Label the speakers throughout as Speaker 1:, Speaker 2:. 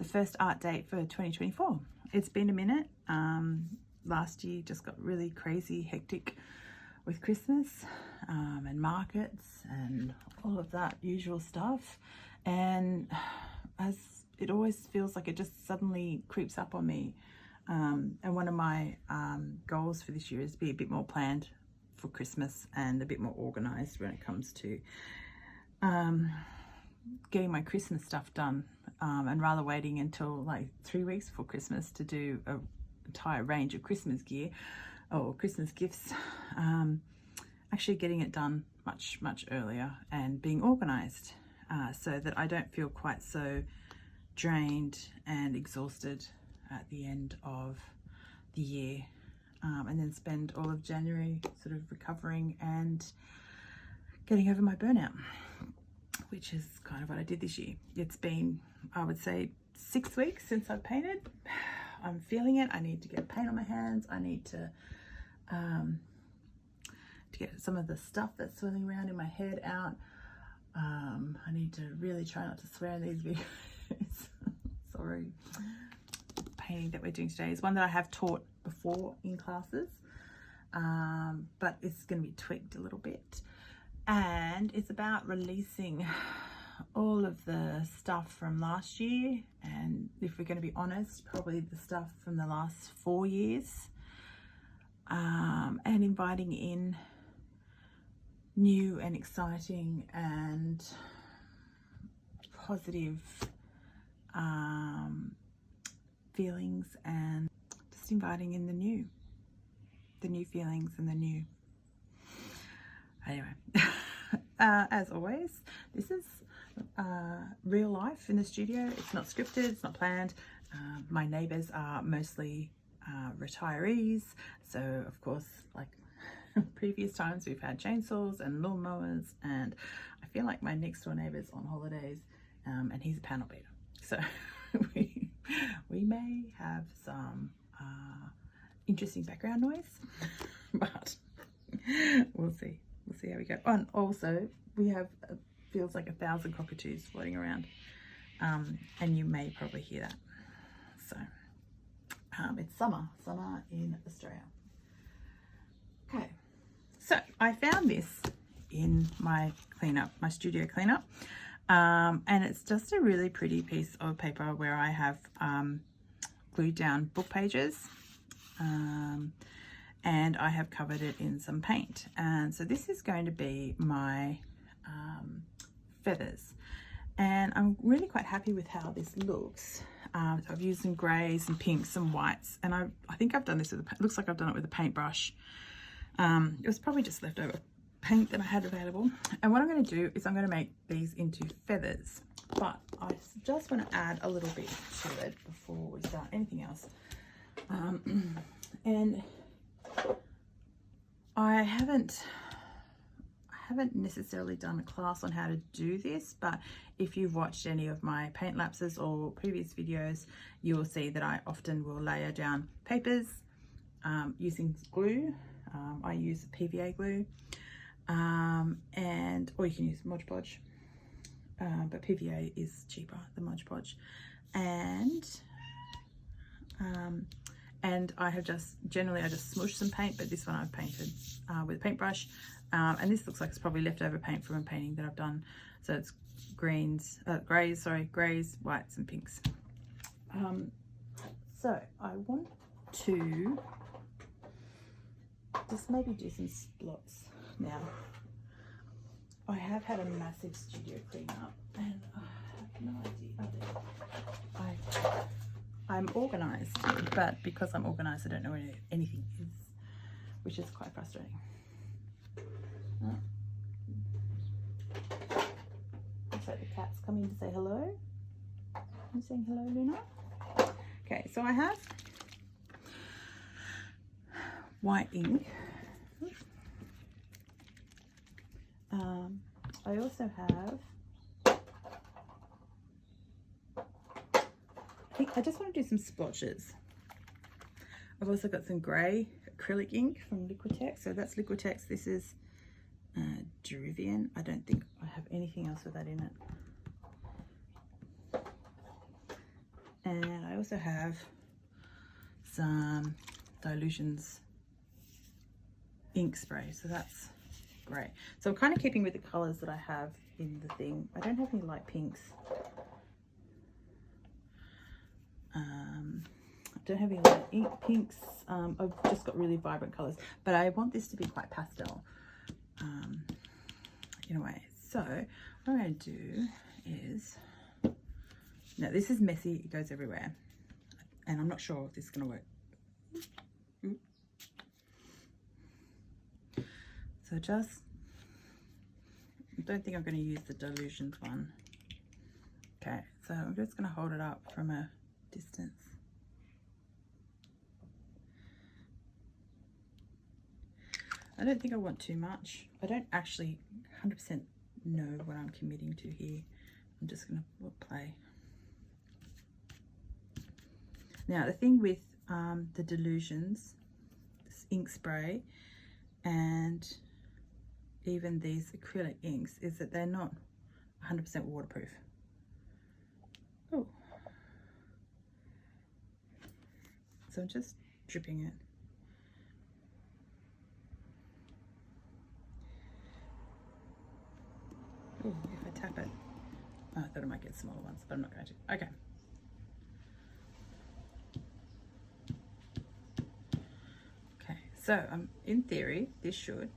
Speaker 1: first art date for 2024. It's been a minute. Last year just got really crazy hectic with Christmas and markets and all of that usual stuff, and as it always feels like it just suddenly creeps up on me, and one of my goals for this year is to be a bit more planned for Christmas and a bit more organized when it comes to getting my Christmas stuff done, and rather waiting until like 3 weeks before Christmas to do an entire range of Christmas gear or Christmas gifts, actually getting it done much earlier and being organized, so that I don't feel quite so drained and exhausted at the end of the year, and then spend all of January sort of recovering and getting over my burnout, which is kind of what I did this year. It's been, I would say, 6 weeks since I've painted. I'm feeling it. I need to get paint on my hands. I need to get some of the stuff that's swirling around in my head out. I need to really try not to swear in these videos. Sorry. Painting that we're doing today is one that I have taught before in classes, but it's going to be tweaked a little bit. And it's about releasing all of the stuff from last year, and if we're going to be honest, probably the stuff from the last 4 years, and inviting in new and exciting and positive feelings, and just inviting in the new feelings and the new. Anyway, as always, this is real life in the studio. It's not scripted, it's not planned. My neighbours are mostly retirees, so of course, like previous times, we've had chainsaws and lawnmowers, and I feel like my next door neighbour's on holidays, and he's a panel beater, so we may have some interesting background noise, but we'll see. We'll see how we go. And also, we have feels like 1,000 cockatoos floating around, and you may probably hear that. So it's summer in Australia. Okay, so I found this in my studio cleanup, and it's just a really pretty piece of paper where I have glued down book pages, and I have covered it in some paint. And so this is going to be my feathers, and I'm really quite happy with how this looks. So I've used some greys and pinks and whites, and I think I've done this with looks like I've done it with a paintbrush. It was probably just leftover paint that I had available. And what I'm going to do is I'm going to make these into feathers, but I just want to add a little bit to it before we start anything else. And I haven't necessarily done a class on how to do this, but if you've watched any of my paint lapses or previous videos, you will see that I often will layer down papers using glue. I use PVA glue, or you can use Mod Podge, but PVA is cheaper than Mod Podge. And I have generally I just smush some paint, but this one I've painted with a paintbrush, and this looks like it's probably leftover paint from a painting that I've done. So it's greys, whites and pinks. So I want to just maybe do some splots now. I have had a massive studio cleanup, and I have no idea. I'm organised, but because I'm organised, I don't know where anything is, which is quite frustrating. So the cat's coming to say hello. I'm saying hello, Luna. Okay, so I have white ink. I also have, I just want to do some splotches. I've also got some grey acrylic ink from Liquitex. So that's Liquitex. This is LilliBean. I don't think I have anything else with that in it. also have some Dilutions ink spray, so that's great. So I'm kind of keeping with the colors that I have in the thing. I don't have any light pinks. I don't have any light ink pinks. I've just got really vibrant colors, but I want this to be quite pastel in a way. So what I'm going to do is, now this is messy, it goes everywhere, and I'm not sure if this is going to work. So just, I don't think I'm going to use the Dilutions one. Okay, so I'm just going to hold it up from a distance. I don't think I want too much. I don't actually 100% know what I'm committing to here. I'm just going to play. Now the thing with the Dilutions, this ink spray, and even these acrylic inks, is that they're not 100% waterproof. Oh, so I'm just dripping it. Oh, if I tap it, oh, I thought I might get smaller ones, but I'm not going to. Okay. Okay, so in theory, this should,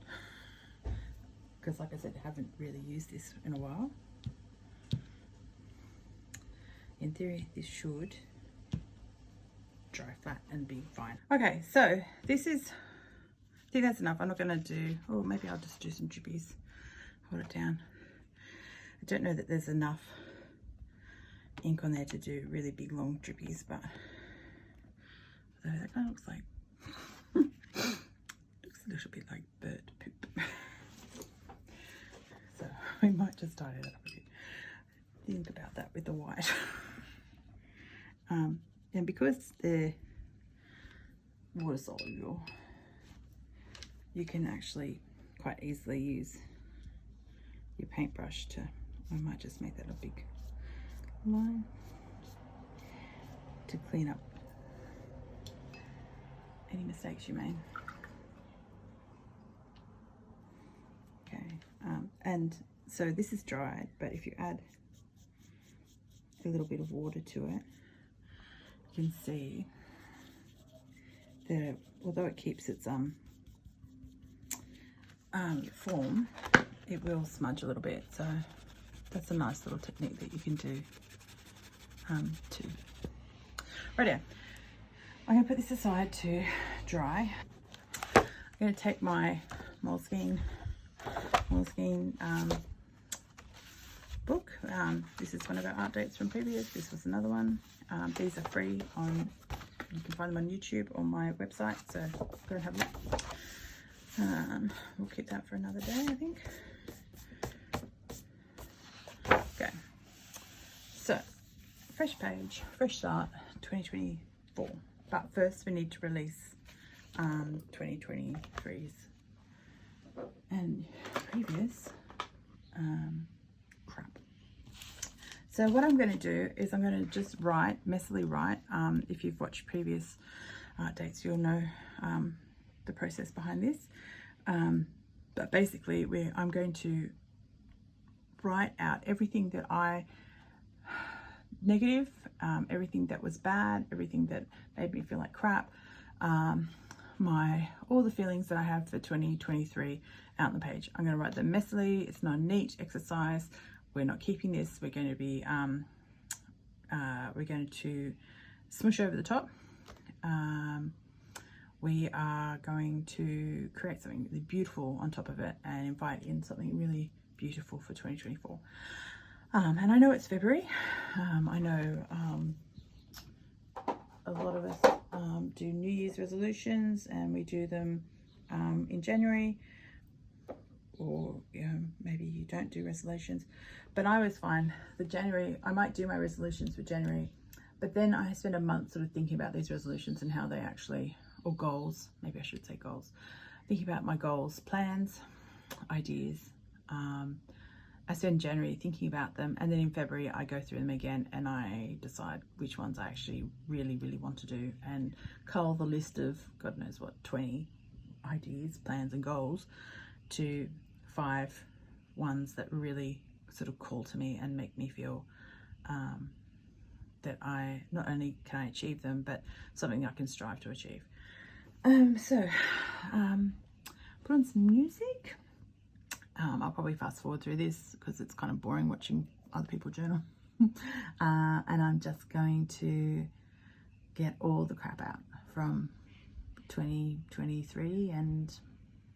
Speaker 1: because like I said, I haven't really used this in a while. In theory, this should dry flat and be fine. Okay, so this is, I think that's enough. I'm not going to do, oh, maybe I'll just do some drippies. Hold it down. I don't know that there's enough ink on there to do really big long drippies, but although that kind of looks like looks a little bit like bird poop. So we might just tidy it up a bit. Think about that with the white. And because they're water soluble, you can actually quite easily use your paintbrush to, I might just make that a big line to clean up any mistakes you made. Okay, and so this is dried, but if you add a little bit of water to it, you can see that although it keeps its form, it will smudge a little bit. So that's a nice little technique that you can do too. Right, I'm going to put this aside to dry. I'm going to take my Moleskine book. This is one of our art dates from previous. This was another one. These are free on, you can find them on YouTube or my website, so go and have a look. We'll keep that for another day, I think. Okay, so fresh page, fresh start, 2024. But first we need to release 2023's and previous crap. So what I'm going to do is I'm going to just write, messily write. If you've watched previous art dates, you'll know the process behind this. But basically, I'm going to write out everything that negative, everything that was bad, everything that made me feel like crap, all the feelings that I have for 2023 out on the page. I'm going to write them messily. It's not a neat exercise. We're not keeping this. We're going to be we're going to smoosh over the top. We are going to create something really beautiful on top of it and invite in something really beautiful for 2024. And I know it's February. I know a lot of us do New Year's resolutions, and we do them in January, or maybe you don't do resolutions. But I always find that January, I might do my resolutions for January, but then I spend a month sort of thinking about these resolutions and how they actually, or goals, maybe I should say goals, thinking about my goals, plans, ideas, I spend January thinking about them, and then in February I go through them again and I decide which ones I actually really want to do, and cull the list of God knows what 20 ideas, plans and goals to 5 ones that really sort of call to me and make me feel that I not only can I achieve them, but something I can strive to achieve. So put on some music. I'll probably fast forward through this because it's kind of boring watching other people journal. And I'm just going to get all the crap out from 2023 and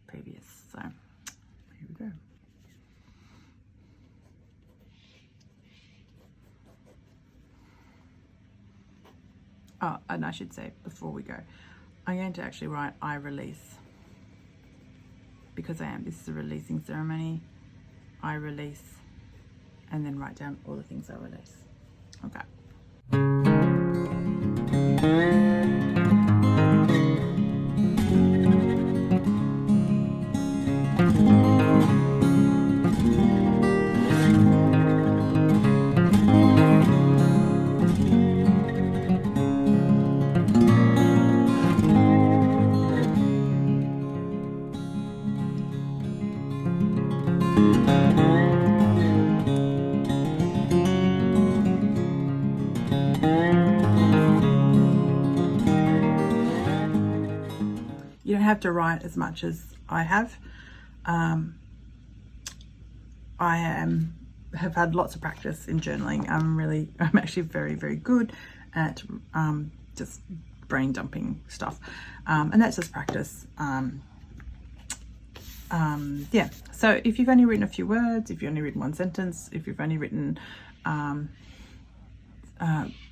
Speaker 1: previous. So here we go. Oh, and I should say before we go, I'm going to actually write I release, because this is a releasing ceremony. I release, and then write down all the things I release. Okay. You don't have to write as much as I have. I have had lots of practice in journaling. I'm actually very good at just brain dumping stuff, and that's just practice. Yeah, so if you've only written a few words, if you've only written one sentence, if you've only written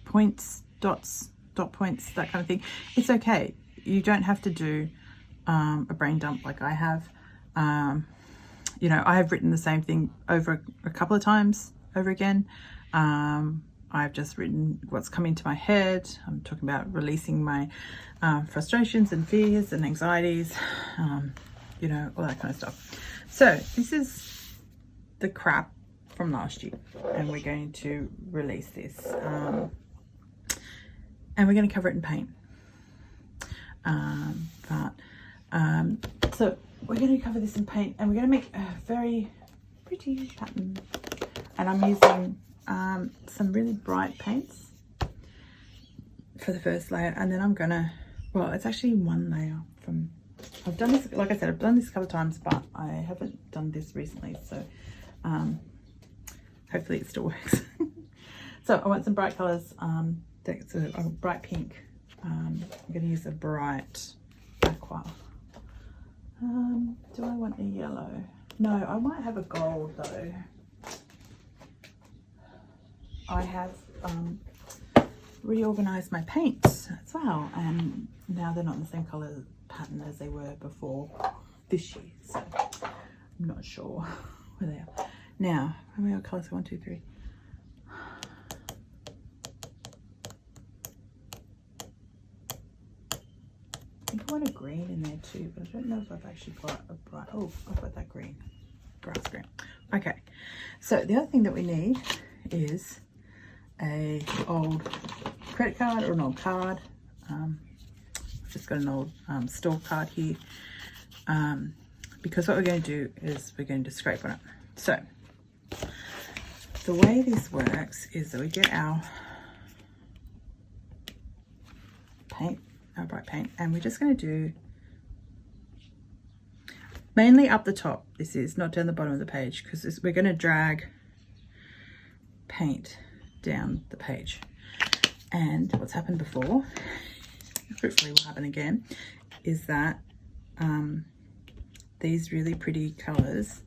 Speaker 1: points, dot points, that kind of thing, it's okay. You don't have to do a brain dump like I have. You know, I have written the same thing over a couple of times over again. I've just written what's coming to my head. I'm talking about releasing my frustrations and fears and anxieties, you know, all that kind of stuff. So this is the crap from last year, and we're going to release this, and we're going to cover it in paint. So we're going to cover this in paint, and we're going to make a very pretty pattern, and I'm using some really bright paints for the first layer, and then I'm gonna, well, it's actually one layer from, I've done this, like I said, I've done this a couple of times, but I haven't done this recently, so hopefully it still works. So I want some bright colors. That's a bright pink. I'm going to use a bright aqua. Do I want a yellow? No, I might have a gold though. I have reorganized my paints as well, and now they're not in the same color pattern as they were before this year, so I'm not sure where they are. Now, how many colors? 1, 2, 3. I think I want a green in there too, but I don't know if I've actually got a bright, oh, I've got that green, grass green. Okay, so the other thing that we need is a old credit card or an old card. I've just got an old store card here, because what we're going to do is we're going to scrape on it. So the way this works is that we get our paint, our bright paint, and we're just going to do mainly up the top. This is not down the bottom of the page, because we're going to drag paint down the page. And what's happened before, hopefully will happen again, is that these really pretty colors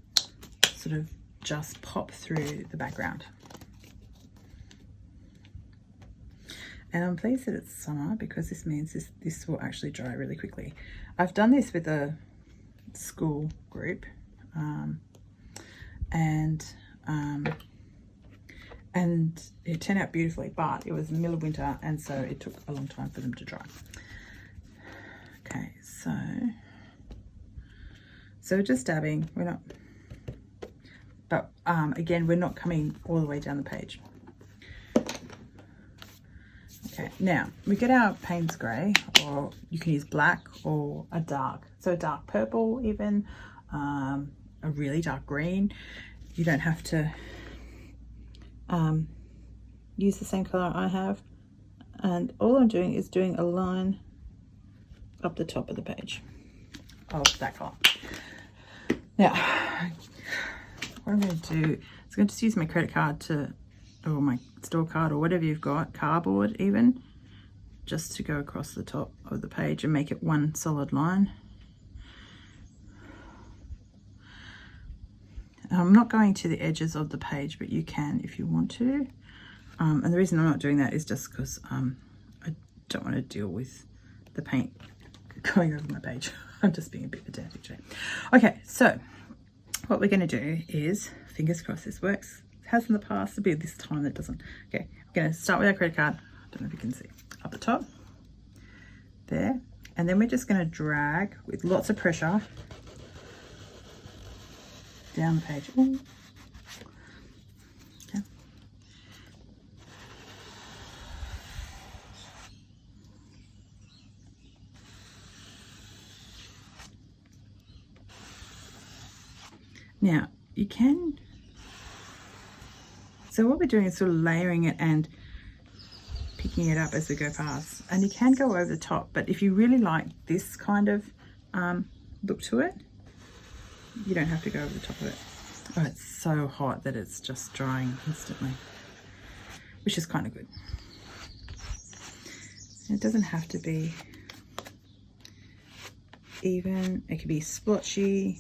Speaker 1: sort of just pop through the background. And I'm pleased that it's summer, because this means this will actually dry really quickly. I've done this with a school group, and it turned out beautifully, but it was the middle of winter, and so it took a long time for them to dry. Okay, so just dabbing. We're not, but again, we're not coming all the way down the page. Okay, now we get our Payne's grey, or you can use black or a dark, so a dark purple even, a really dark green. You don't have to use the same colour I have, and all I'm doing is doing a line up the top of the page of that colour. Now what I'm going to do is I'm going to just use my credit card to, or my store card, or whatever you've got, cardboard even, just to go across the top of the page and make it one solid line. I'm not going to the edges of the page, but you can if you want to. And the reason I'm not doing that is just because I don't want to deal with the paint going over my page. I'm just being a bit pedantic today. Okay, so what we're going to do is, fingers crossed this works. It has in the past, it'll be this time that doesn't. Okay, I'm going to start with our credit card. I don't know if you can see. Up the top, there. And then we're just going to drag with lots of pressure down the page. Ooh. Okay. Now you can, so what we're doing is sort of layering it and picking it up as we go past, and you can go over the top, but if you really like this kind of look to it, you don't have to go over the top of it. Oh, it's so hot that it's just drying instantly, which is kind of good. It doesn't have to be even, it could be splotchy.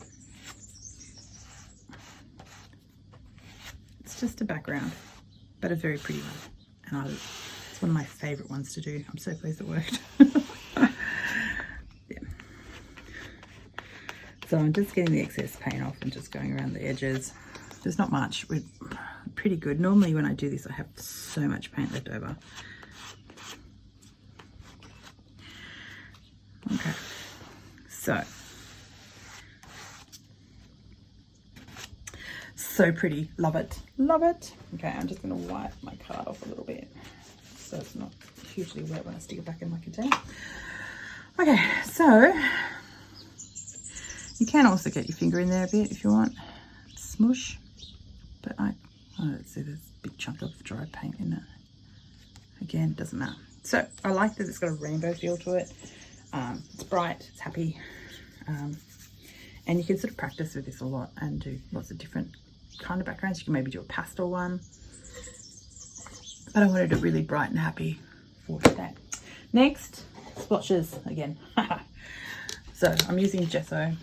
Speaker 1: It's just a background, but a very pretty one, and it's one of my favorite ones to do. I'm so pleased it worked. Yeah. So I'm just getting the excess paint off and just going around the edges. There's not much. We're pretty good. Normally when I do this, I have so much paint left over. Okay, so pretty. Love it, love it. Okay, I'm just going to wipe my card off a little bit so it's not hugely wet when I stick it back in my container. Okay, so you can also get your finger in there a bit if you want, smush, but I don't see there's a big chunk of dry paint in it. Again, doesn't matter. So I like that it's got a rainbow feel to it. It's bright, it's happy, and you can sort of practice with this a lot and do lots of different kind of backgrounds. You can maybe do a pastel one, but I wanted it really bright and happy for today. Next, splotches again. So I'm using gesso.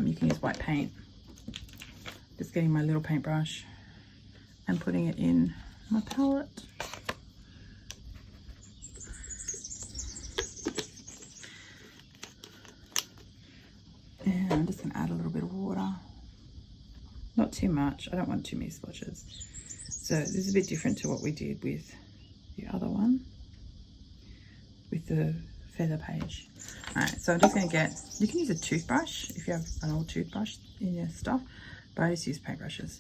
Speaker 1: You can use white paint. Just getting my little paintbrush and putting it in my palette. And I'm just going to add a little bit of water. Not too much. I don't want too many splotches. So this is a bit different to what we did with the other one, with the feather page. Alright, so I'm just going to get, you can use a toothbrush if you have an old toothbrush in your stuff, but I just use paintbrushes.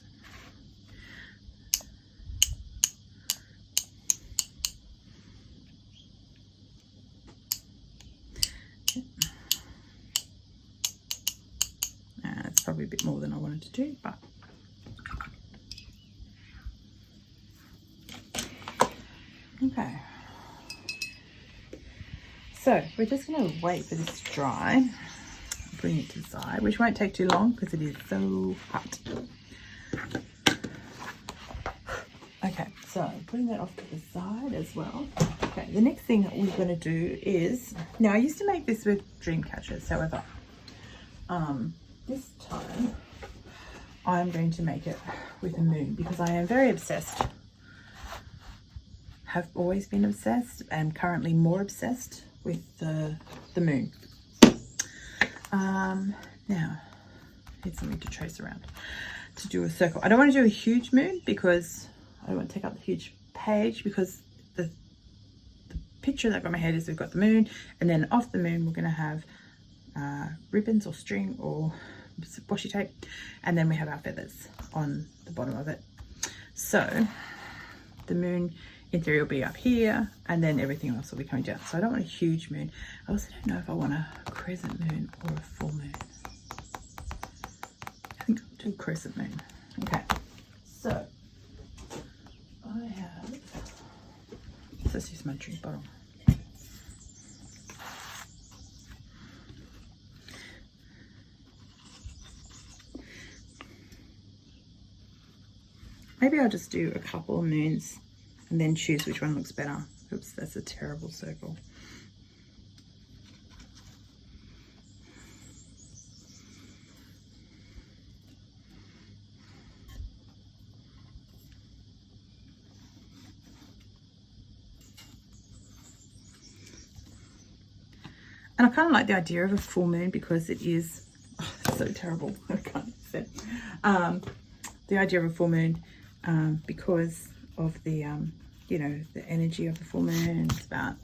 Speaker 1: It's probably a bit more than I wanted to do, but okay. So we're just going to wait for this to dry. Bring it to the side, which won't take too long because it is so hot. Okay, so putting that off to the side as well. Okay, the next thing that we're going to do is, now I used to make this with dream catchers, however, this time I'm going to make it with a moon because I am very obsessed. Have always been obsessed and currently more obsessed with the moon. Now need something to trace around to do a circle. I don't want to do a huge moon because I don't want to take up the huge page, because the picture that got in my head is we've got the moon, and then off the moon we're going to have ribbons or string or washi tape, and then we have our feathers on the bottom of it. So the moon in theory will be up here, and then everything else will be coming down. So I don't want a huge moon. I also don't know if I want a crescent moon or a full moon. I think I'll do crescent moon. Okay, so I have, so let's use my drink bottle. Maybe I'll just do a couple of moons and then choose which one looks better. Oops, that's a terrible circle. And I kind of like the idea of a full moon because it is, oh, so terrible. I can't say it. The idea of a full moon because of the, you know, the energy of the full moon. It's about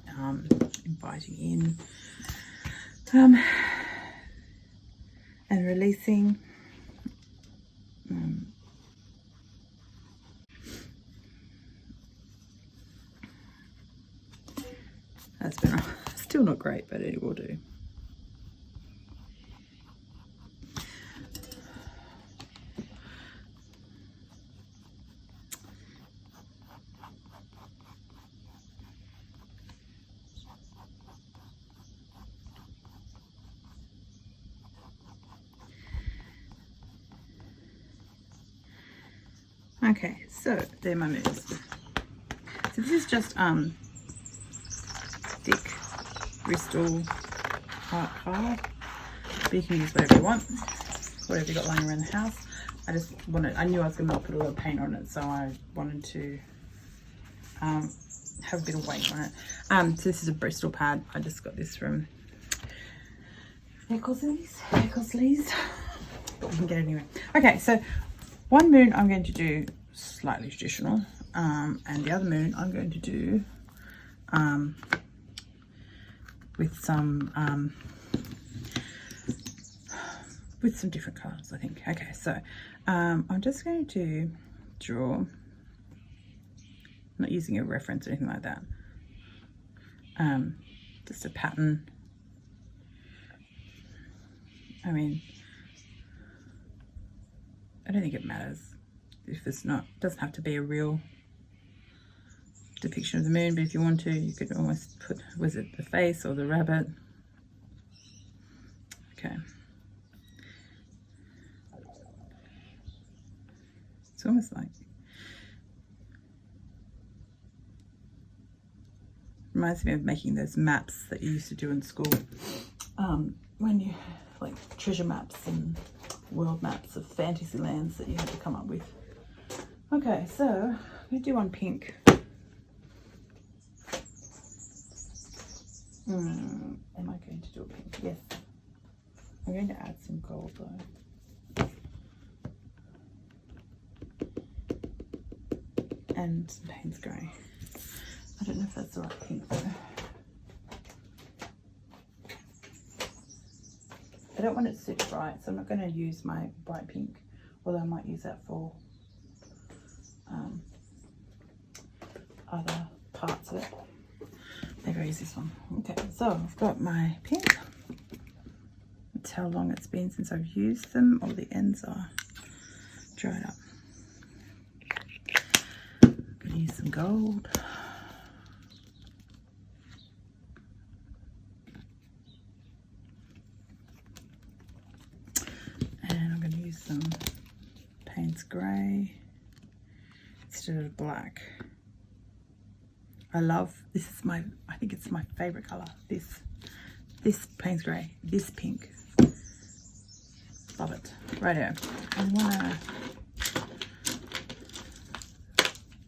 Speaker 1: inviting in and releasing. That's been still not great, but it will do. Okay, so they're my moves. So this is just thick Bristol art card, but you can use whatever you want, whatever you got lying around the house. I just wanted, I knew I was going to put a lot of paint on it, so I wanted to have a bit of weight on it. So this is a Bristol pad. I just got this from Ecclesleys, but we can get it anywhere. Okay, so one moon I'm going to do slightly traditional, and the other moon I'm going to do with some different colors, I think. Okay, so I'm just going to draw, I'm not using a reference or anything like that, just a pattern. I mean, I don't think it matters if it's not, it doesn't have to be a real depiction of the moon, but if you want to, you could almost put, was it the face or the rabbit? Okay. It's almost like, reminds me of making those maps that you used to do in school, when you, like treasure maps and world maps of fantasy lands that you had to come up with. Okay, so I'm going to do one pink. Am I going to do a pink? Yes. I'm going to add some gold though. And some Payne's Grey. I don't know if that's the right pink though. I don't want it super bright, so I'm not going to use my bright pink, although I might use that for other parts of it. Maybe I'll use this one. Okay, so I've got my pink. That's how long it's been since I've used them. All the ends are dried up. I'm going to use some gold. And I'm going to use some Payne's Grey instead of black. I love, this is my, I think it's my favorite color. This Payne's Grey, this pink. Love it. Righto. I want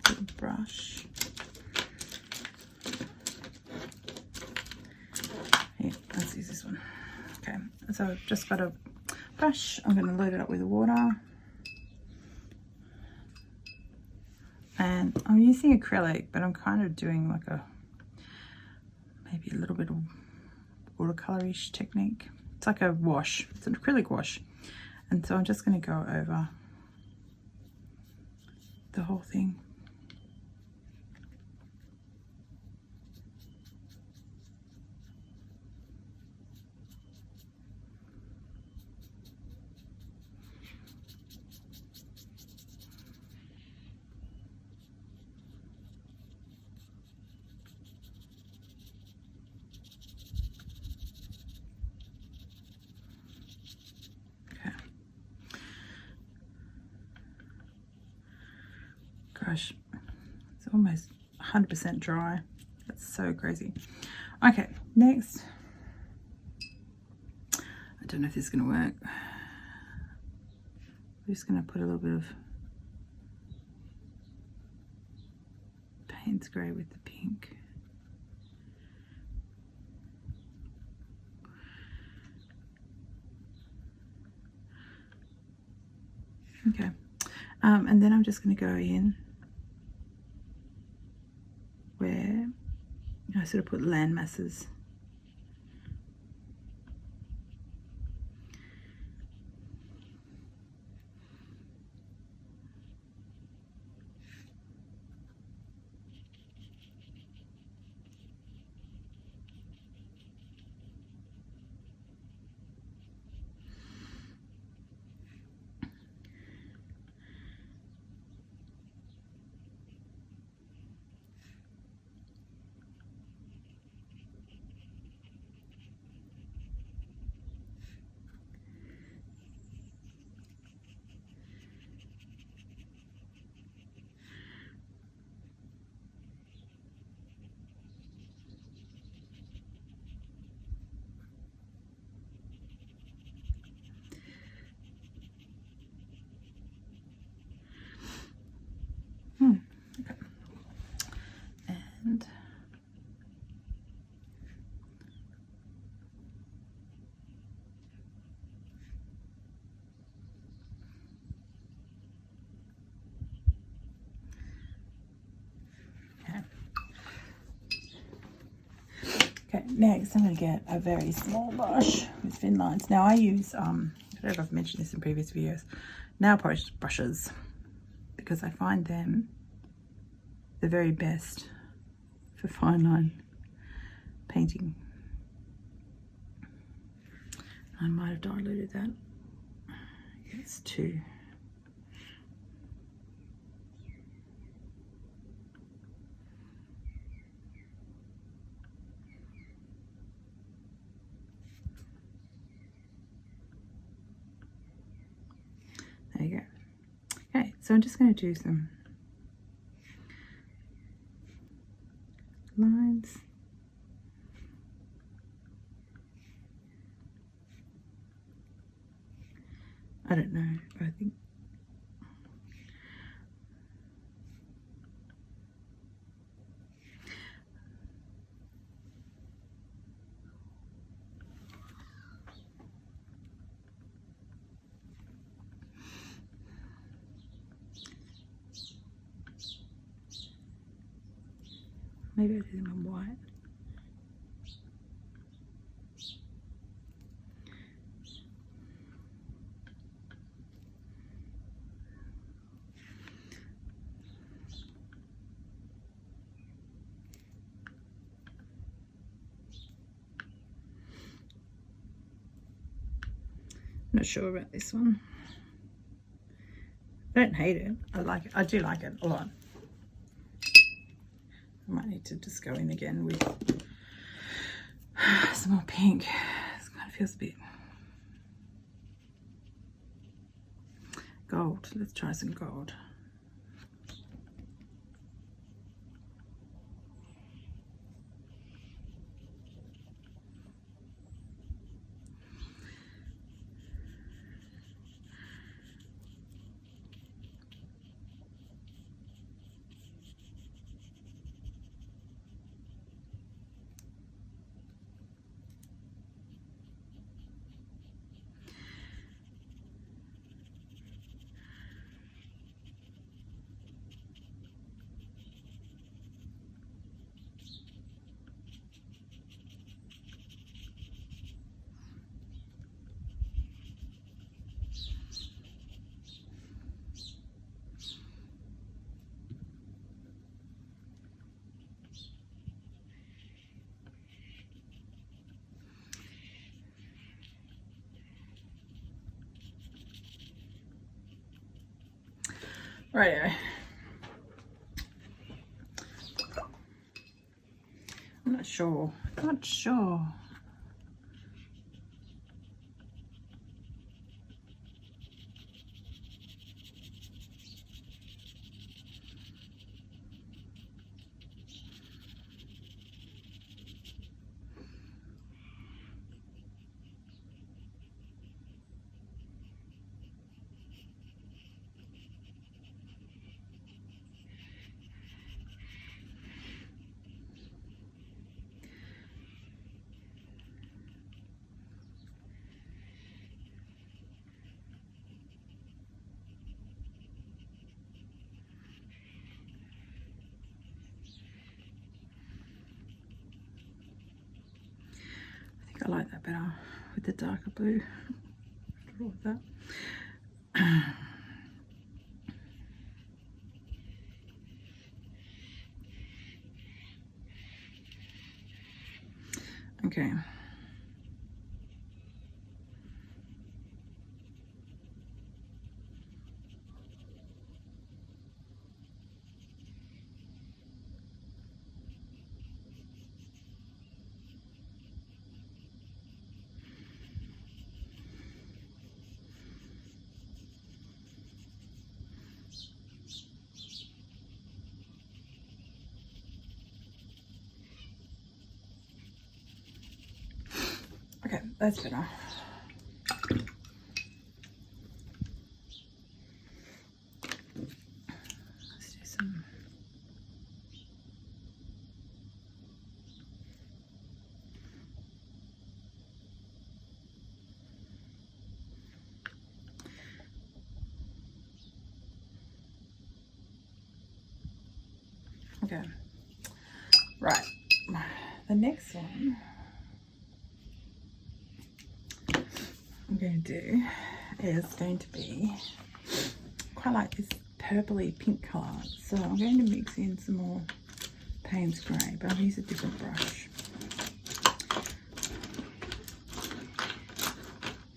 Speaker 1: a brush. Here, let's use this one. Okay, so I've just got a brush. I'm going to load it up with water. And I'm using acrylic, but I'm kind of doing like a, maybe a little bit of watercolor-ish technique. It's like a wash, it's an acrylic wash. And so I'm just going to go over the whole thing. Gosh, it's almost 100% dry. That's so crazy. Okay, next. I don't know if this is going to work. I'm just going to put a little bit of Payne's grey with the pink. Okay, and then I'm just going to go in where I sort of put land masses. Okay. And okay, next I'm going to get a very small brush with thin lines. Now I use, I don't know if I've mentioned this in previous videos, nail polish brushes, because I find them the very best for fine line painting. I might have diluted that. It's 2. There you go. Okay, so I'm just going to do some lines. I don't know, I think maybe I'll do them on white. Not sure about this one. I don't hate it. I like it. I do like it a lot. I might need to just go in again with some more pink. This kind of feels a bit gold. Let's try some gold. Right. I'm not sure. Not sure. I like that better with the darker blue. With that. Okay. Okay, that's better. Let's do some. Okay, right. The next one I'm going to do is going to be quite like this purpley pink colour. So I'm going to mix in some more Payne's Grey, but I'll use a different brush.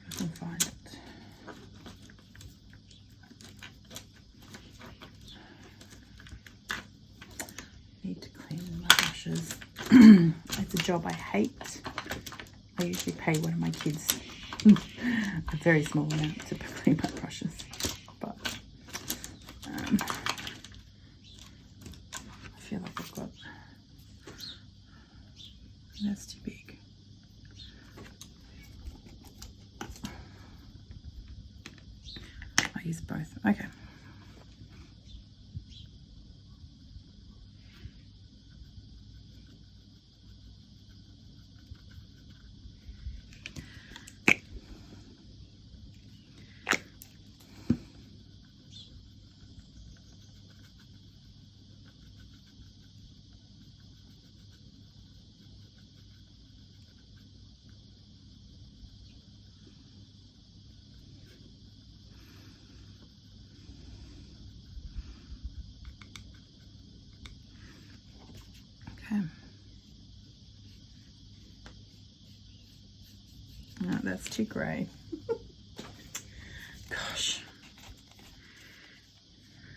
Speaker 1: If I can find it. Need to clean my brushes. It's a job I hate. I usually pay one of my kids a very small amount to clean my brushes, but I feel like I've got, that's too big. I use both. Okay. Okay. No, that's too grey. Gosh.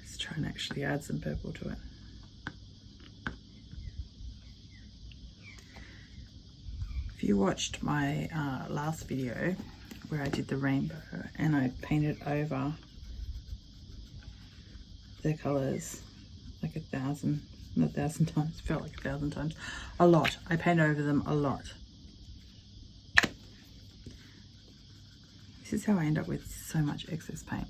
Speaker 1: Let's try and actually add some purple to it. If you watched my last video where I did the rainbow and I painted over the colours like 1,000, not 1,000 times, felt like 1,000 times, a lot. I paint over them a lot. This is how I end up with so much excess paint.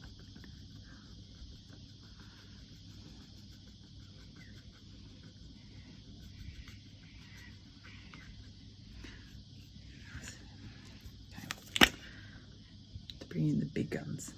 Speaker 1: Okay. To bring in the big guns.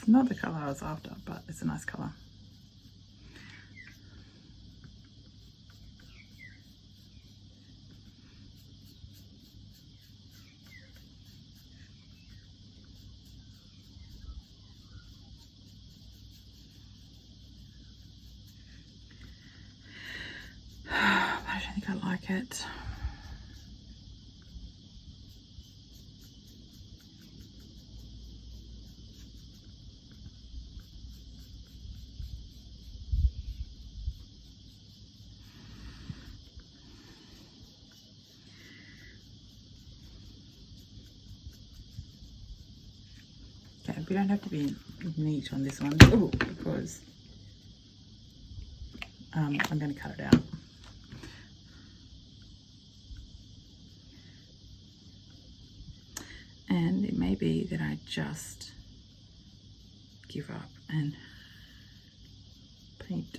Speaker 1: Not the colour I was after, but it's a nice colour. I don't think I like it. Okay, we don't have to be neat on this one. Ooh, because I'm going to cut it out. And it may be that I just give up and paint.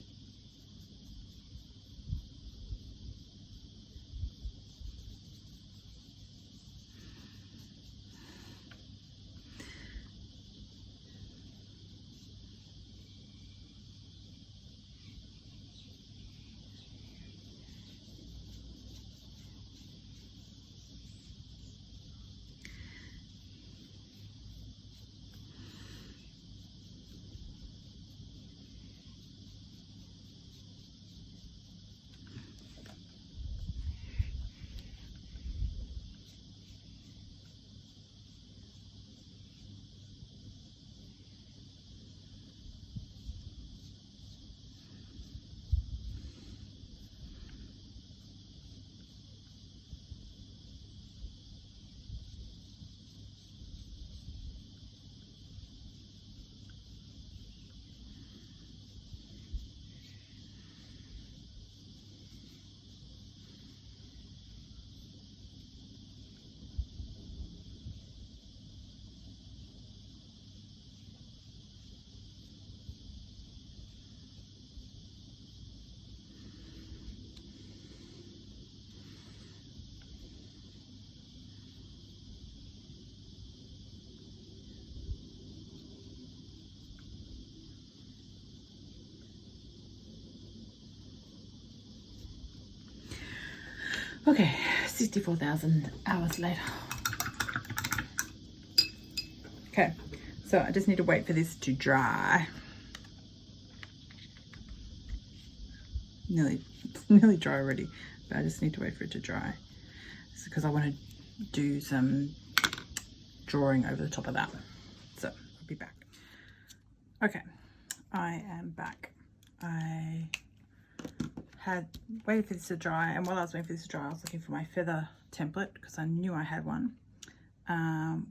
Speaker 1: Okay, 64,000 hours later. Okay, so I just need to wait for this to dry. Nearly dry already, but I just need to wait for it to dry. It's because I want to do some drawing over the top of that. So I'll be back. Okay, I am back. I had waited for this to dry, and while I was waiting for this to dry, I was looking for my feather template because I knew I had one,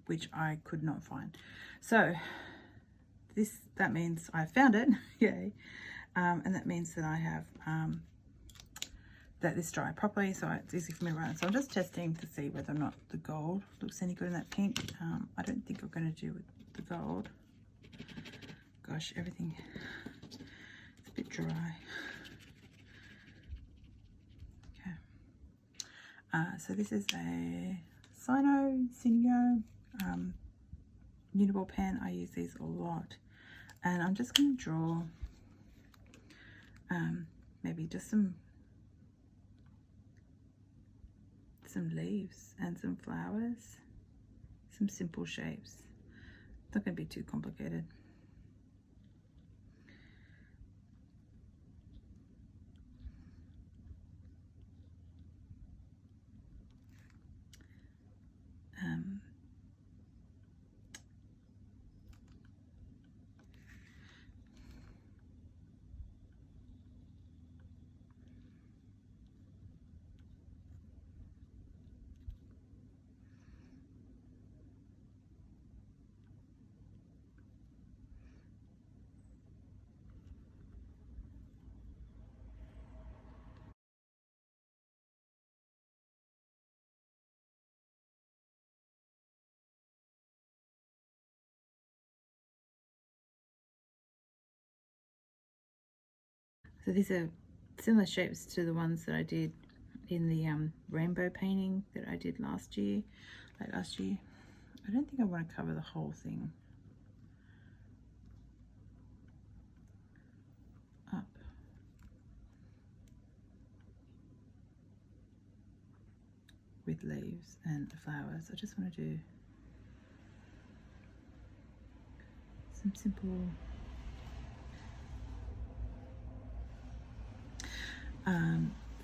Speaker 1: which I could not find. So that means I found it, yay, and that means that I have that this dried properly, so it's easy for me to run. So I'm just testing to see whether or not the gold looks any good in that pink. I don't think I'm going to do with the gold. Gosh, everything is a bit dry. So this is a Sinio Uniball pen. I use these a lot, and I'm just going to draw maybe just some leaves and some flowers, some simple shapes. It's not going to be too complicated. So these are similar shapes to the ones that I did in the rainbow painting that I did last year, late last year. I don't think I want to cover the whole thing. with leaves and flowers. I just want to do some simple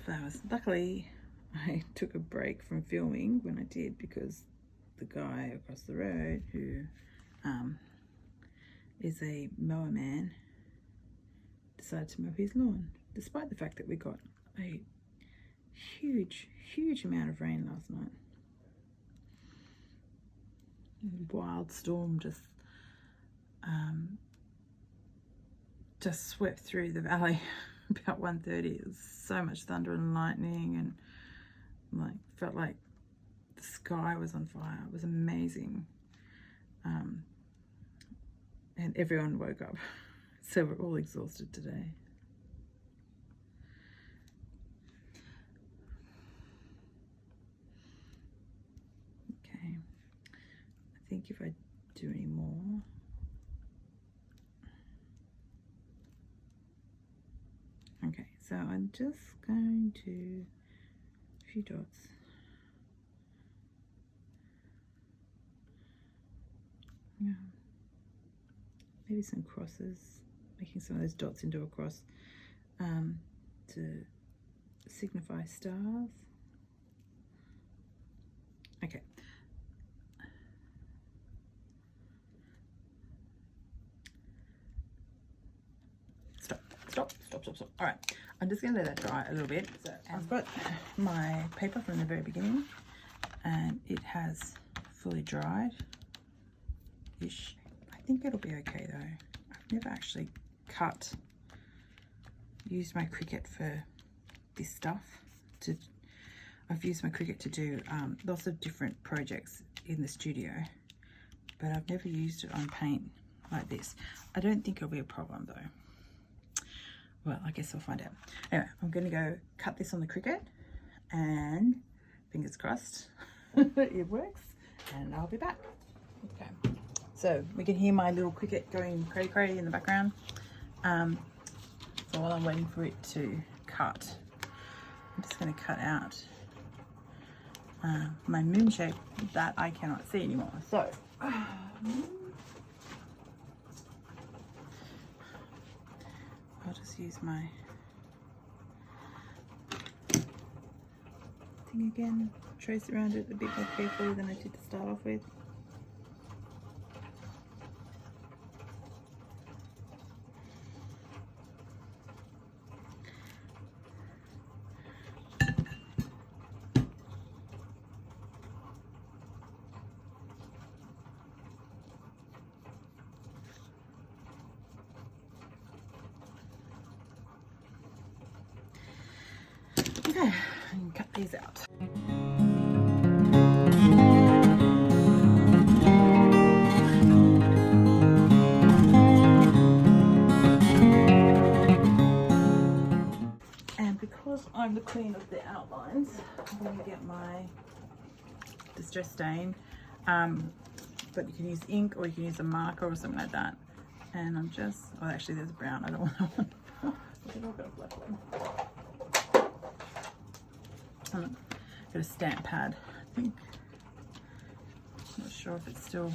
Speaker 1: flowers. Luckily, I took a break from filming when I did, because the guy across the road who is a mower man decided to mow his lawn, despite the fact that we got a huge amount of rain last night. A wild storm just swept through the valley about 1:30. It was so much thunder and lightning, and like felt like the sky was on fire. It was amazing. And everyone woke up, so we're all exhausted today. Okay, I think if I do any more, okay, so I'm just going to a few dots. Yeah. Maybe some crosses, making some of those dots into a cross to signify stars. Okay. Stop. All right, I'm just gonna let that dry a little bit. So I've got my paper from the very beginning, and it has fully dried-ish. I think it'll be okay though. I've never actually used my Cricut for this stuff. I've used my Cricut to do lots of different projects in the studio, but I've never used it on paint like this. I don't think it'll be a problem though. Well, I guess we'll find out. Anyway, I'm gonna go cut this on the Cricut, and fingers crossed it works, and I'll be back. Okay. So we can hear my little Cricut going cray in the background. So while I'm waiting for it to cut, I'm just going to cut out my moon shape that I cannot see anymore. So I'll just use my thing again, trace around it a bit more carefully than I did to start off with. Okay, I can cut these out. And because I'm the queen of the outlines, I'm going to get my distress stain, but you can use ink or you can use a marker or something like that. And I'm just, oh actually there's brown, I don't want that one. I've got a black one. Got a stamp pad, I think. Not sure if it's still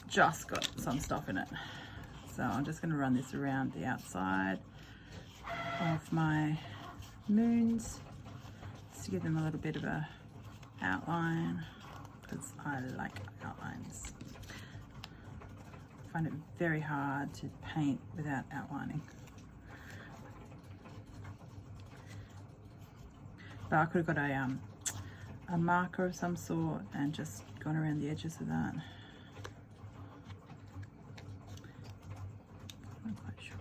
Speaker 1: just got some stuff in it. So I'm just going to run this around the outside of my moons just to give them a little bit of a outline, because I like outlines. I find it very hard to paint without outlining. But I could have got a marker of some sort and just gone around the edges of that. Not quite sure.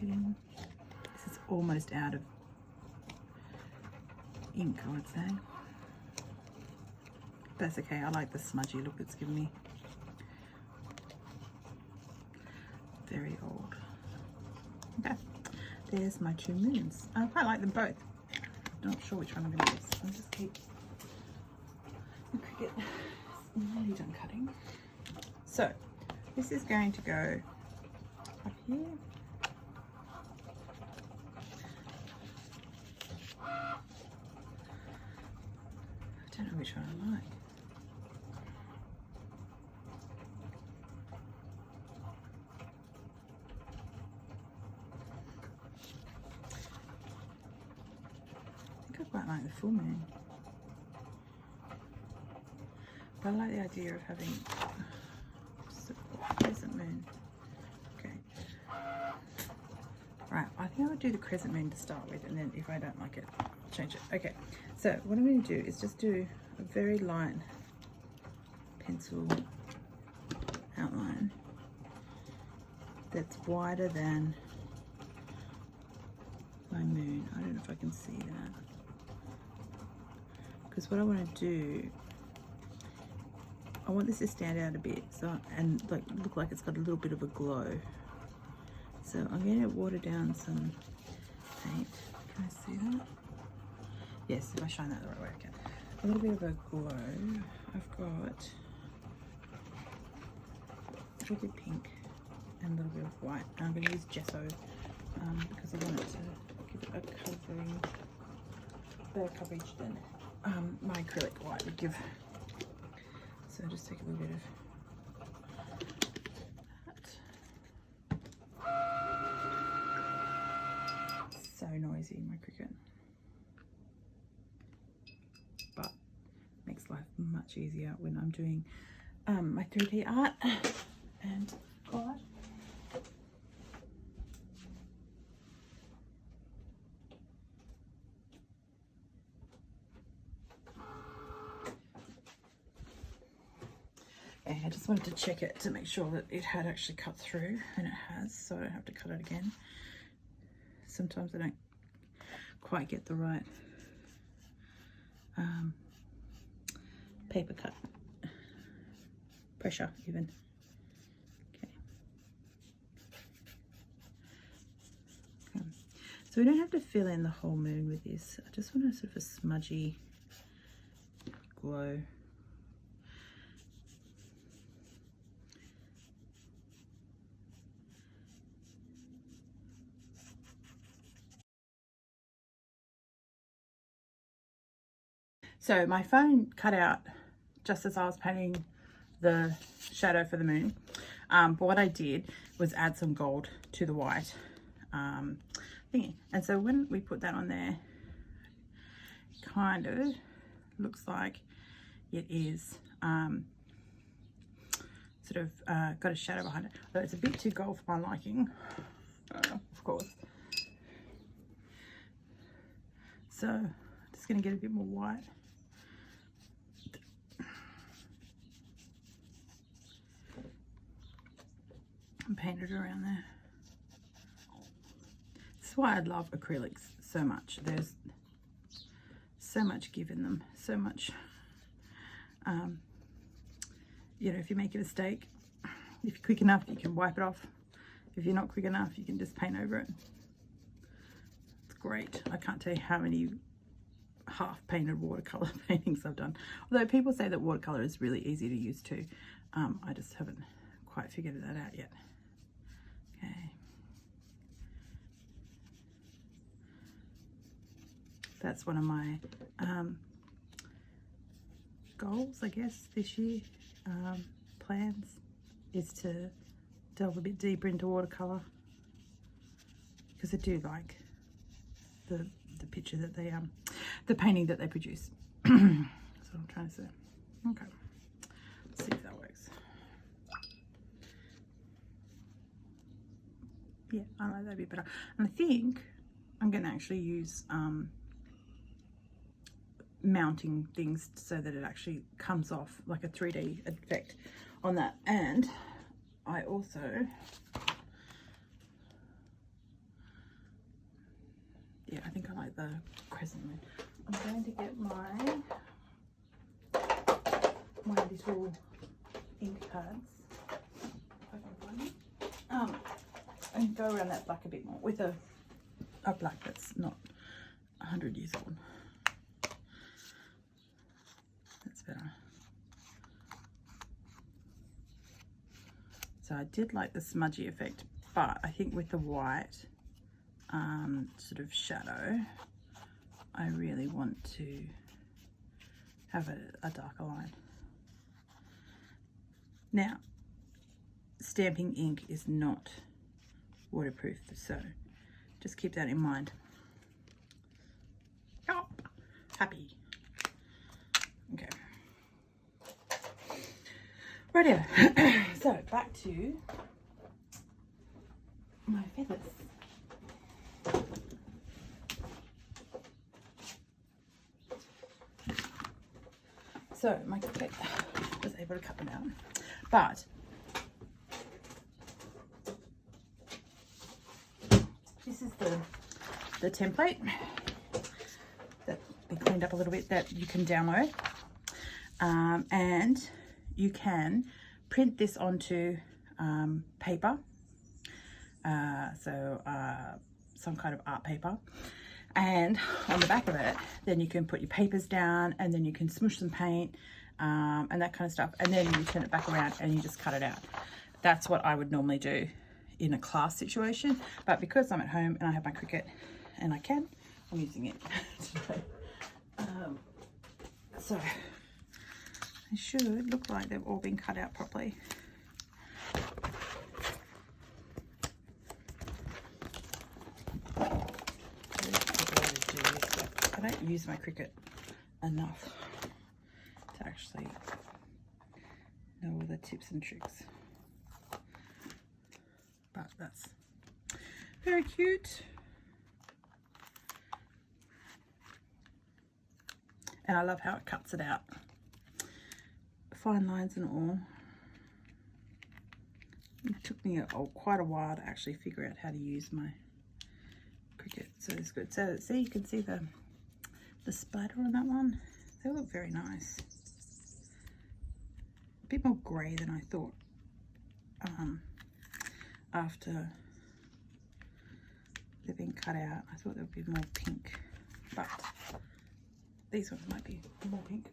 Speaker 1: This is almost out of ink, I would say. That's okay, I like the smudgy look it's given me. Very old. Okay. There's my two moons. I quite like them both. I'm not sure which one I'm going to use. I'll just keep the Cricut. It's nearly done cutting. So this is going to go up here. don't know which one I like. I think I quite like the full moon. But I like the idea of having a crescent moon. Okay. Right, I think I would do the crescent moon to start with, and then if I don't like it, I'll change it. Okay, so what I'm going to do is just do a very light pencil outline that's wider than my moon. I don't know if I can see that. Because what I want to do, I want this to stand out a bit, so, and like look like it's got a little bit of a glow. So I'm going to water down some paint. Can I see that? Yes, if I shine that the right way, I can. A little bit of a glow. I've got a little bit pink and a little bit of white. And I'm going to use gesso because I want it to give it a covering, better coverage than my acrylic white would give. So just take a little bit of that. So noisy, my Cricut. But makes life much easier when I'm doing my 3D art and collage. I just wanted to check it to make sure that it had actually cut through, and it has, so I don't have to cut it again. Sometimes I don't quite get the right paper cut pressure even. Okay. So we don't have to fill in the whole moon with this. I just want a sort of a smudgy glow. So my phone cut out just as I was painting the shadow for the moon. But what I did was add some gold to the white thingy. And so when we put that on there, it kind of looks like it is sort of got a shadow behind it. Though it's a bit too gold for my liking, of course. So I'm just going to get a bit more white. And paint it around there. This is why I love acrylics so much. There's so much give in them, so much. You know, if you make a mistake, if you're quick enough, you can wipe it off. If you're not quick enough, you can just paint over it. It's great. I can't tell you how many half-painted watercolor paintings I've done. Although people say that watercolor is really easy to use too. I just haven't quite figured that out yet. Okay. That's one of my goals, I guess, this year. Plans is to delve a bit deeper into watercolor, because I do like the picture that they the painting that they produce. That's what I'm trying to say. Okay, let's see if that works. Yeah, I like that a bit better. And I think I'm going to actually use mounting things so that it actually comes off like a 3D effect on that. And I also I think I like the crescent moon. I'm going to get my little ink pads, if I can find them, and go around that black a bit more with a black that's not 100 years old. That's better. So I did like the smudgy effect, but I think with the white sort of shadow, I really want to have a darker line. Now, stamping ink is not waterproof, so just keep that in mind. Oh, happy. Okay. Rightio. So back to my feathers. So my cricket was able to cut them out, but this is the template that we cleaned up a little bit that you can download, and you can print this onto paper, some kind of art paper, and on the back of it then you can put your papers down, and then you can smush some paint and that kind of stuff, and then you turn it back around and you just cut it out. That's what I would normally do in a class situation, but because I'm at home and I have my Cricut and I'm using it today. So it should look like they've all been cut out properly. I don't use my Cricut enough to actually know all the tips and tricks. But that's very cute. And I love how it cuts it out. Fine lines and all. It took me quite a while to actually figure out how to use my Cricut, so it's good. So see, you can see the splatter on that one. They look very nice. A bit more grey than I thought. After they've been cut out, I thought there would be more pink, but these ones might be more pink.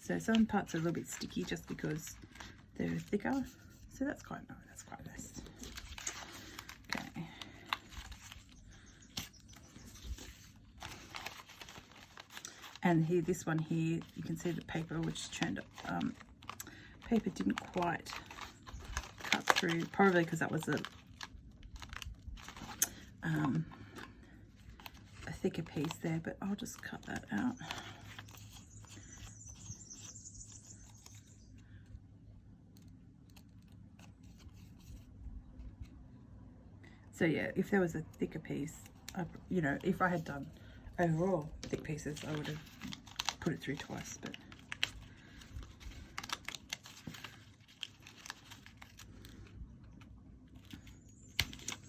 Speaker 1: So some parts are a little bit sticky just because they're thicker. So that's quite nice. That's quite nice. Okay. And here, this one here, you can see the paper which turned up. Paper didn't quite cut through, probably because that was a thicker piece there, but I'll just cut that out. So yeah, if there was a thicker piece, you know, if I had done overall thick pieces, I would have put it through twice, but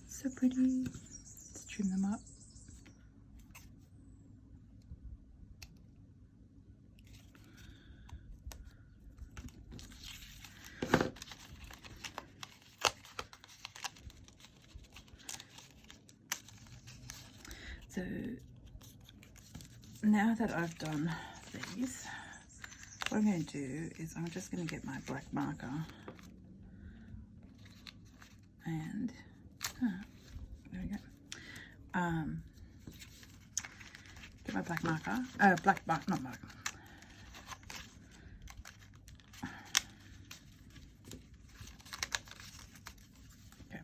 Speaker 1: so pretty. Let's trim them up. So now that I've done these, what I'm going to do is I'm just going to get my black marker and there we go. Get my black marker, not marker. Okay,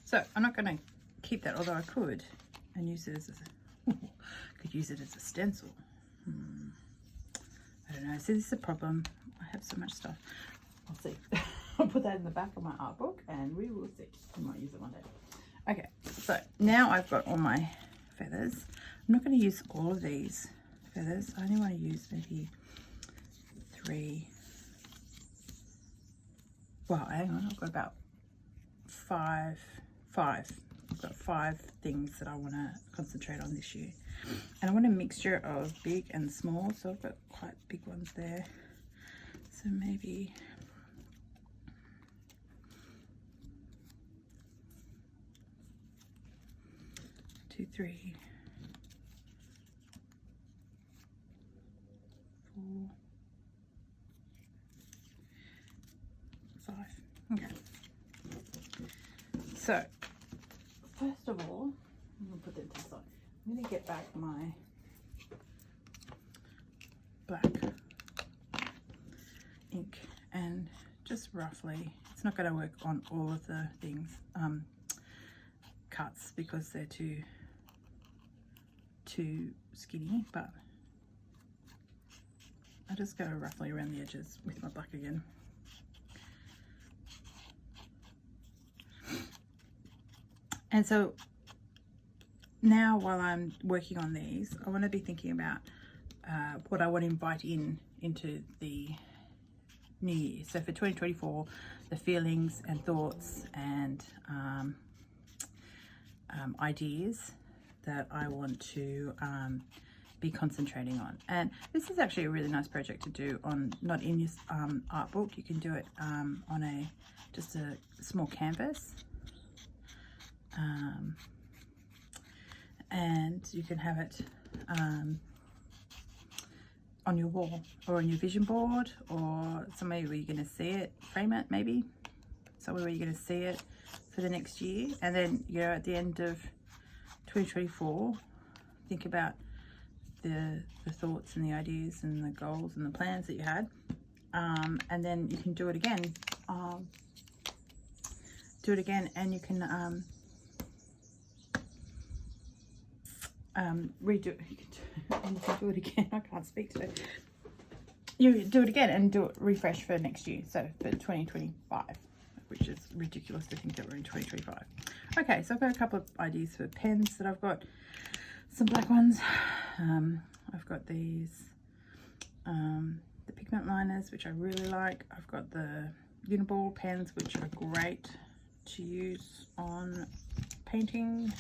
Speaker 1: so I'm not going to keep that, although I could, and use it as a could use it as a stencil. I don't know. See, this is a problem. I have so much stuff. I'll see. I'll put that in the back of my art book and we will see. I might use it one day. Okay, so now I've got all my feathers. I'm not going to use all of these feathers. I only want to use maybe 3. Well, hang on. I've got about 5. I've got 5 things that I want to concentrate on this year, and I want a mixture of big and small, so I've got quite big ones there, so maybe 2, 3, 4, 5. Okay, so first of all, I'm going to put them to the side. I'm going to get back my black ink and just roughly, it's not going to work on all of the things, cuts, because they're too skinny, but I just go roughly around the edges with my black again. And so now while I'm working on these, I want to be thinking about what I want to invite into the new year. So for 2024, the feelings and thoughts and ideas that I want to be concentrating on. And this is actually a really nice project to do on, not in your art book. You can do it on just a small canvas. And you can have it on your wall or on your vision board, or somewhere where you're going to see it, frame it maybe, somewhere where you're going to see it for the next year. And then, you know, at the end of 2024, think about the thoughts and the ideas and the goals and the plans that you had, and then you can do it again. And you can redo it. And you can do it again. I can't speak today. You do it again and do it, refresh for next year, so for 2025, which is ridiculous to think that we're in 2025. Okay, so I've got a couple of ideas for pens that I've got. Some black ones. I've got these, the pigment liners, which I really like. I've got the Uniball pens, which are great to use on painting.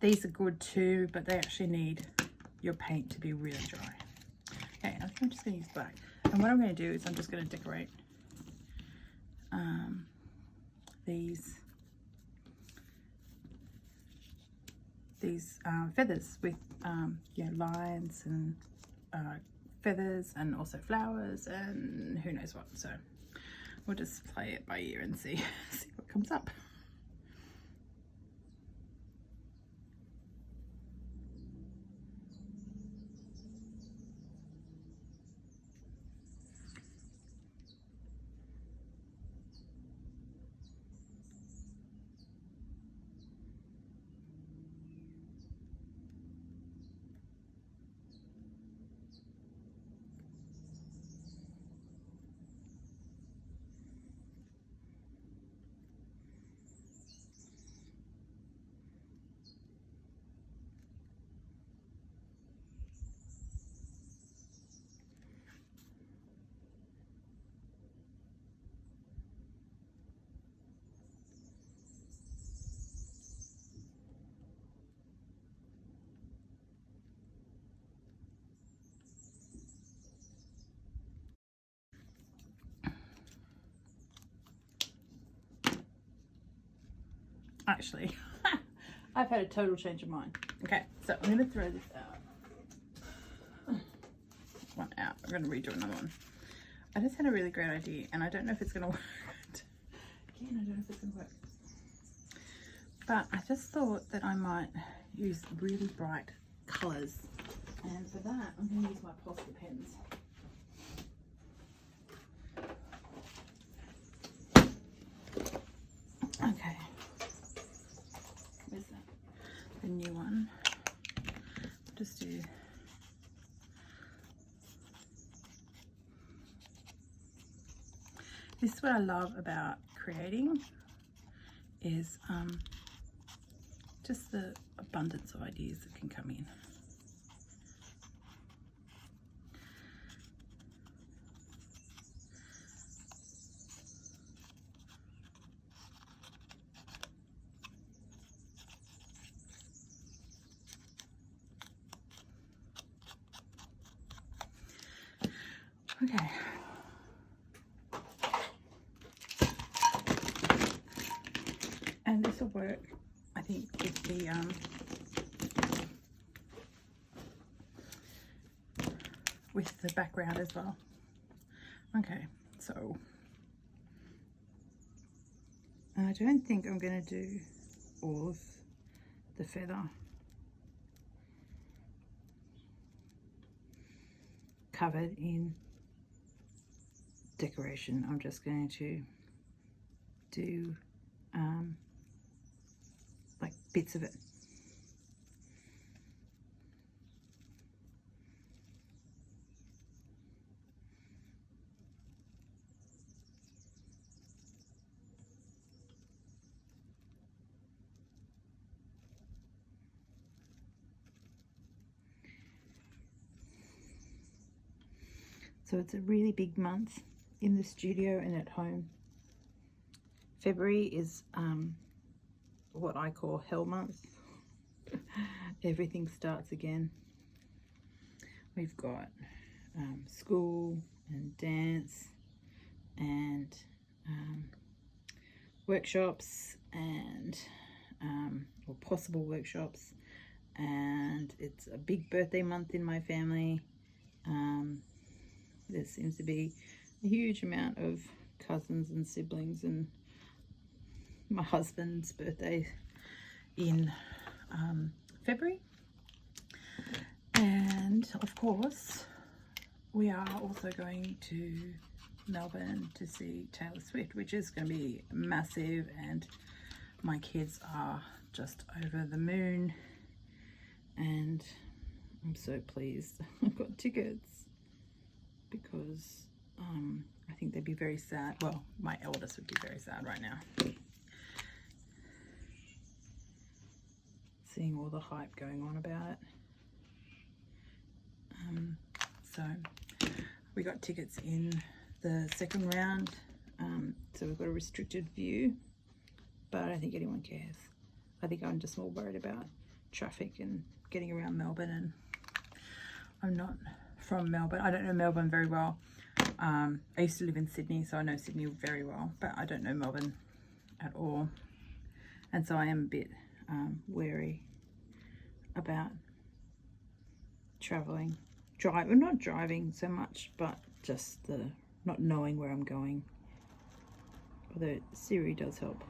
Speaker 1: These are good too, but they actually need your paint to be really dry. Okay, I'm just going to use black. And what I'm going to do is I'm just going to decorate these feathers with lines and feathers, and also flowers and who knows what. So we'll just play it by ear and see what comes up. Actually, I've had a total change of mind. Okay, so I'm going to throw this out. One out. I'm going to redo another one. I just had a really great idea, and I don't know if it's going to work. Again, I don't know if it's going to work. But I just thought that I might use really bright colours. And for that, I'm going to use my Postal pens. Okay. Where's that? The new one. Just do this is what I love about creating, is just the abundance of ideas that can come in. Okay. And this will work, I think, with the background as well. Okay, so I don't think I'm going to do all of the feather covered in decoration. I'm just going to do like bits of it. So it's a really big month in the studio and at home. February is what I call hell month. Everything starts again. We've got school and dance and workshops and or possible workshops, and it's a big birthday month in my family. There seems to be a huge amount of cousins and siblings, and my husband's birthday in February. And of course we are also going to Melbourne to see Taylor Swift, which is going to be massive, and my kids are just over the moon, and I'm so pleased I've got tickets, because I think they'd be very sad. Well, my eldest would be very sad right now, seeing all the hype going on about it. So we got tickets in the second round, so we've got a restricted view, but I don't think anyone cares. I think I'm just more worried about traffic and getting around Melbourne, and I'm not from Melbourne. I don't know Melbourne very well. I used to live in Sydney, so I know Sydney very well, but I don't know Melbourne at all, and so I am a bit wary about traveling. Not driving so much, but just the not knowing where I'm going. Although Siri does help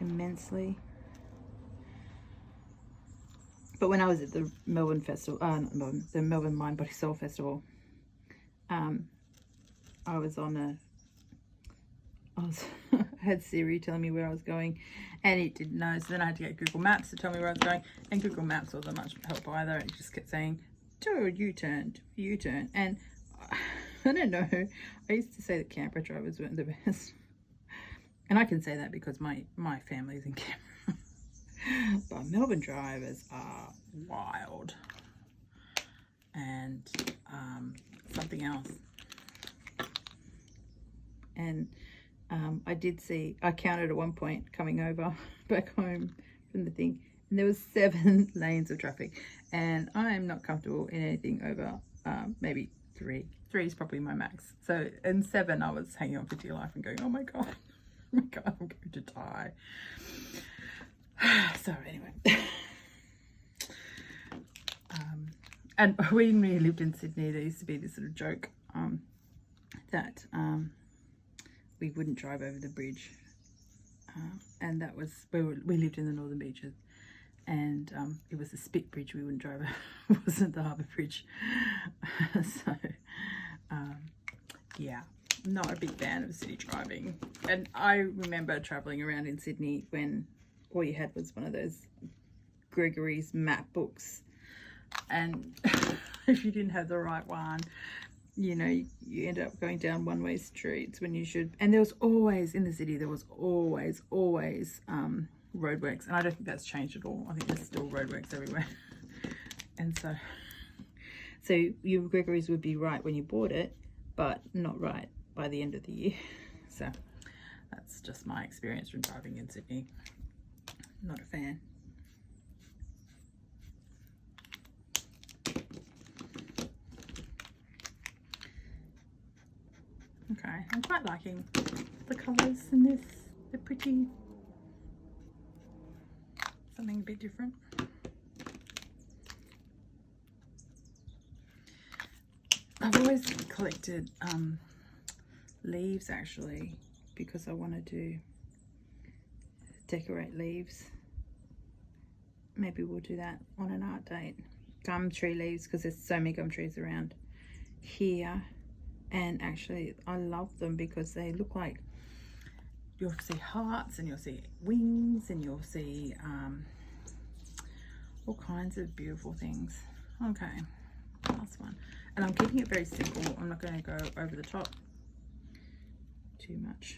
Speaker 1: immensely. But when I was at the Melbourne Festival, not Melbourne, the Melbourne Mind Body Soul Festival, I was on I had Siri telling me where I was going, and it didn't know, so then I had to get Google Maps to tell me where I was going, and Google Maps wasn't much help either. It just kept saying, do a U-turn, and I don't know, I used to say that Canberra drivers weren't the best, and I can say that because my family's in Canberra, but Melbourne drivers are wild, and something else. And I counted at one point coming over back home from the thing, and there was 7 lanes of traffic, and I'm not comfortable in anything over maybe 3. 3 is probably my max. So in 7 I was hanging on for dear life and going, oh my god, I'm going to die. So anyway, and when we lived in Sydney, there used to be this sort of joke that we wouldn't drive over the bridge, and that was we lived in the Northern Beaches, and it was the Spit Bridge we wouldn't drive over. It wasn't the Harbour Bridge. So yeah, not a big fan of city driving. And I remember traveling around in Sydney when all you had was one of those Gregory's map books, and if you didn't have the right one, you know, you end up going down one-way streets when you should. And there was always, in the city, there was always roadworks, and I don't think that's changed at all. I think there's still roadworks everywhere. And so your Gregory's would be right when you bought it, but not right by the end of the year. So that's just my experience from driving in Sydney. Not a fan. Okay, I'm quite liking the colours in this. They're pretty. Something a bit different. I've always collected leaves, actually, because I wanted to decorate leaves. maybe we'll do that on an art date. Gum tree leaves, because there's so many gum trees around here, and actually I love them because they look like, you'll see hearts and you'll see wings and you'll see all kinds of beautiful things. Okay, last one, and I'm keeping it very simple. I'm not going to go over the top too much.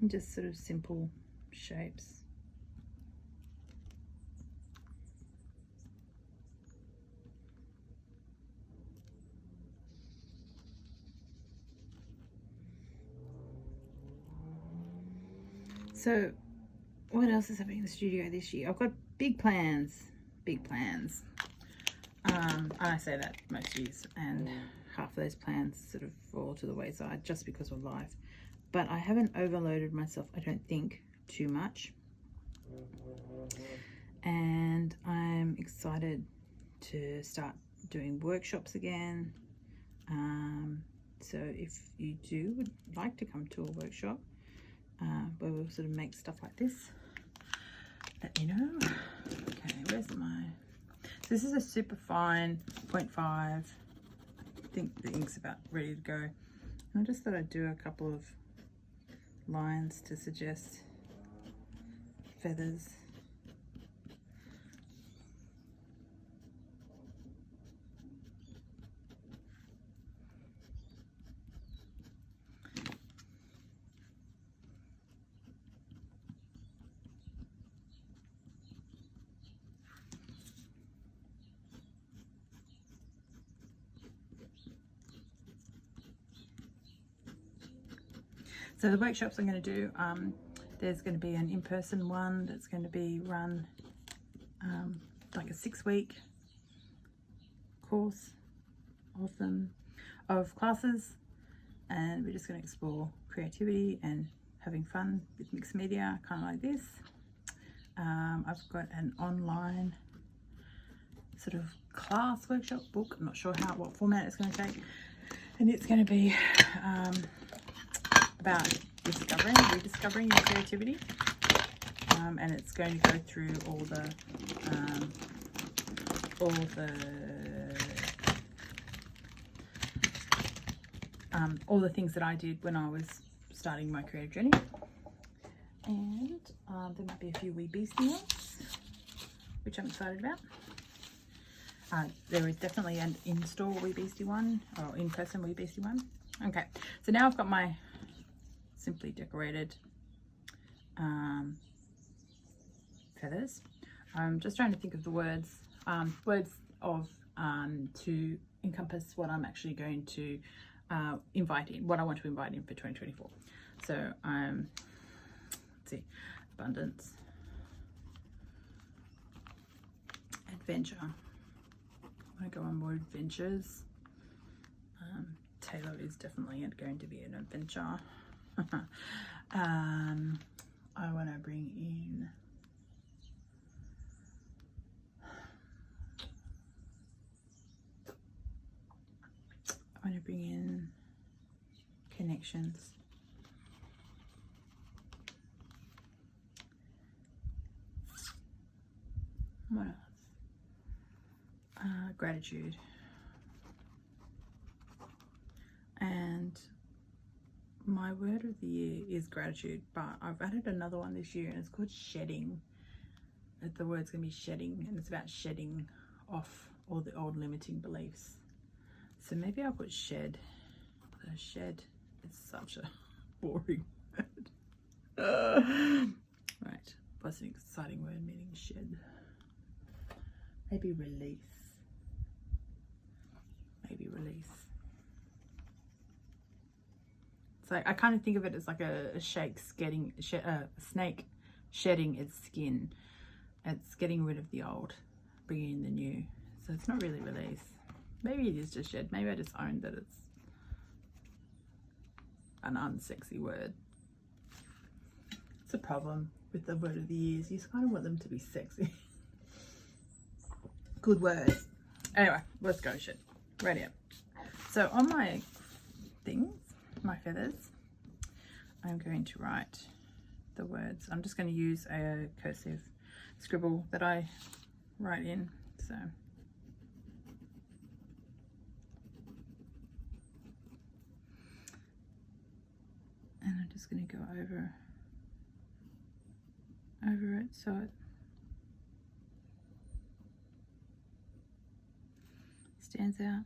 Speaker 1: And just sort of simple shapes. So what else is happening in the studio this year? I've got big plans, and I say that most years, and half of those plans sort of fall to the wayside just because of life. But I haven't overloaded myself, I don't think, too much. And I'm excited to start doing workshops again. So if you would like to come to a workshop where we'll sort of make stuff like this, let me know. Okay, where's my... So this is a super fine 0.5. I think the ink's about ready to go. And I just thought I'd do a couple of lines to suggest feathers. So the workshops I'm going to do, there's going to be an in-person one that's going to be run like a 6-week course of classes, and we're just going to explore creativity and having fun with mixed media, kind of like this. I've got an online sort of class workshop book. I'm not sure what format it's going to take, and it's going to be about rediscovering your creativity, and it's going to go through all the things that I did when I was starting my creative journey. And there might be a few wee beastie ones, which I'm excited about. There is definitely an in-store wee beastie one, or in-person wee beastie one. Okay, so now I've got my simply decorated feathers. I'm just trying to think of the words to encompass what I'm actually going to invite in, what I want to invite in for 2024. So let's see, abundance, adventure. I want to go on more adventures. Taylor is definitely going to be an adventure. I want to bring in connections. What else? Gratitude. And my word of the year is gratitude, but I've added another one this year, and it's called shedding. The word's going to be shedding, and it's about shedding off all the old limiting beliefs. So maybe I'll put shed. The shed is such a boring word. Right, what's an exciting word meaning shed? Maybe release. Maybe release. So I kind of think of it as like a snake shedding its skin. It's getting rid of the old, bringing in the new. So it's not really release. Maybe it is just shed. Maybe I just own that it's an unsexy word. It's a problem with the word of the years. You just kind of want them to be sexy. Good words. Anyway, let's go shed. Radio. So on my things, my feathers, I'm going to write the words. I'm just going to use a cursive scribble that I write in. So and I'm just going to go over it so it stands out.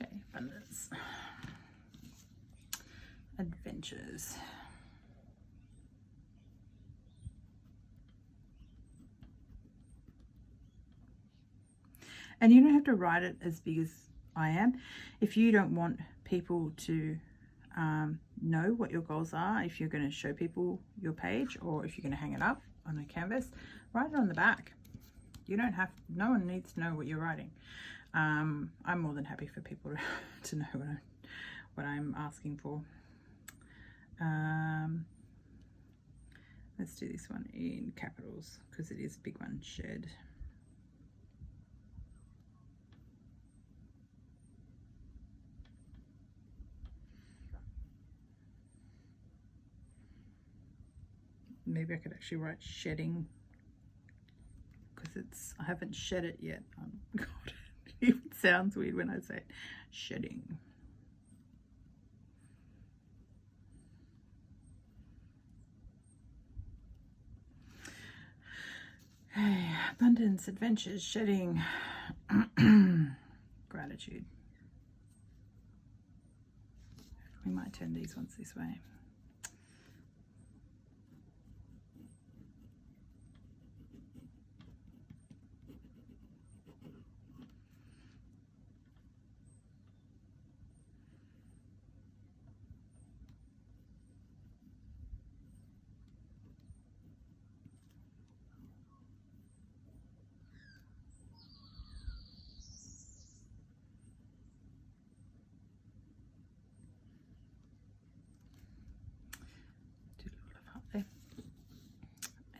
Speaker 1: Okay, abundance, adventures. And you don't have to write it as big as I am. If you don't want people to know what your goals are, if you're going to show people your page, or if you're going to hang it up on a canvas, write it on the back. You don't have, no one needs to know what you're writing. I'm more than happy for people to know what I'm asking for. Let's do this one in capitals because it is a big one, shed. Maybe I could actually write shedding because I haven't shed it yet. God, it even sounds weird when I say it. Shedding. Hey, abundance, adventures, shedding, gratitude. We might turn these ones this way.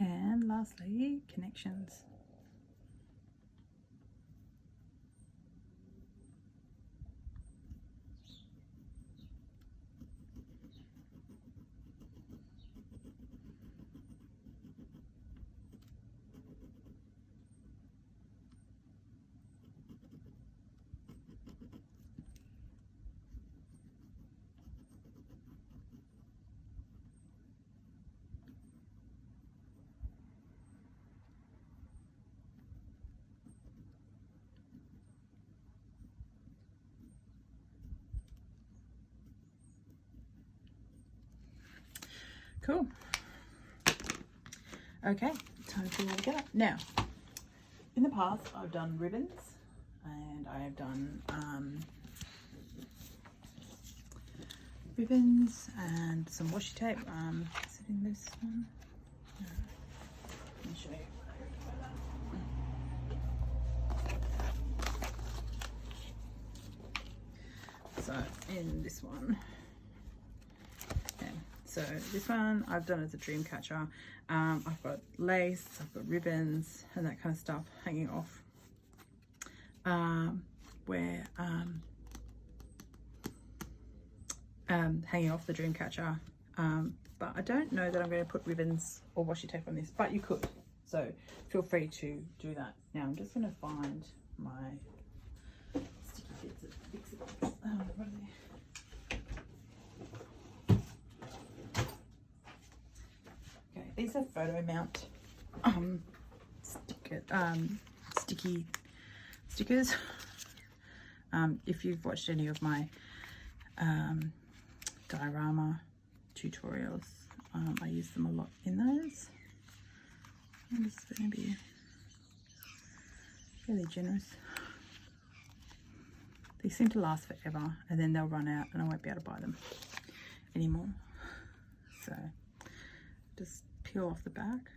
Speaker 1: And lastly, connections. Cool. Okay, time to all together. Now, in the past, I've done ribbons and I have done ribbons and some washi tape. Is it in this one? No. Let me show you. So in this one. So this one I've done as a dream catcher. I've got lace, I've got ribbons and that kind of stuff hanging off hanging off the dream catcher. But I don't know that I'm going to put ribbons or washi tape on this, but you could. So feel free to do that. Now I'm just going to find my sticky bits of fix-it. What are they? These are photo mount sticky stickers. If you've watched any of my diorama tutorials, I use them a lot in those. I'm just going to be really generous. They seem to last forever and then they'll run out and I won't be able to buy them anymore. So just peel off the back.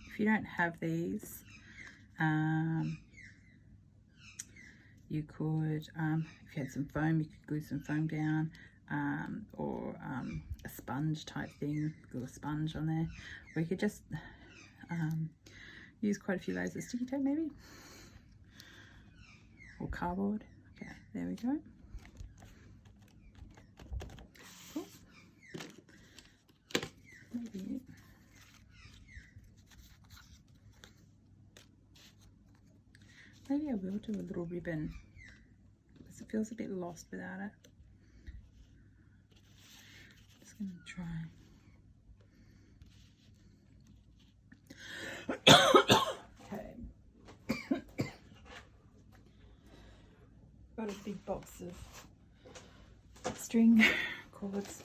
Speaker 1: If you don't have these, You could, if you had some foam, you could glue some foam down, or a sponge type thing, glue a sponge on there, or you could just use quite a few layers of sticky tape maybe, or cardboard. Okay, there we go. Cool. Maybe I will do a little ribbon because it feels a bit lost without it. Just going to try. Okay. Got a big box of string cords.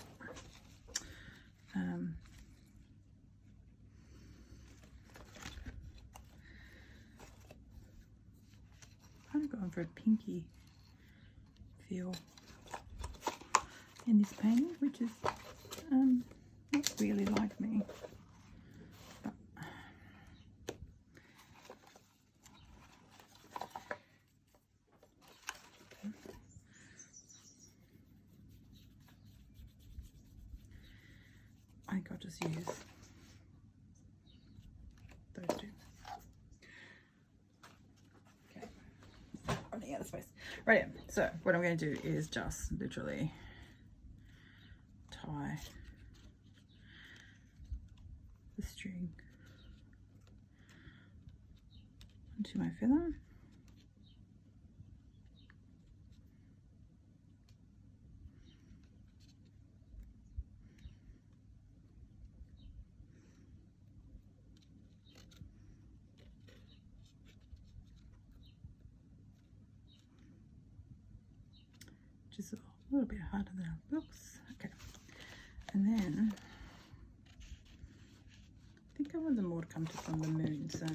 Speaker 1: Kind of going for a pinky feel in this painting, which is not really like me. But I think I'll just use those two. Okay, running out of space. Right, so what I'm going to do is just literally tie the string onto my feather. Just a little bit harder than it looks. Okay, and then I think I want them more to come to from the moon, so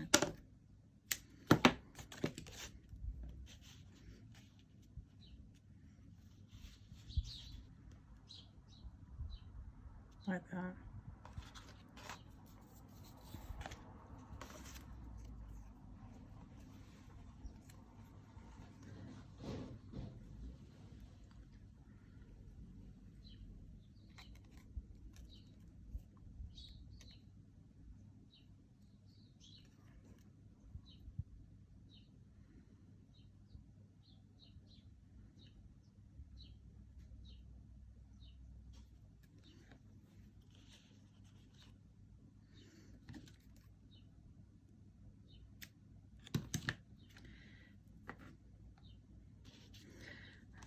Speaker 1: like that.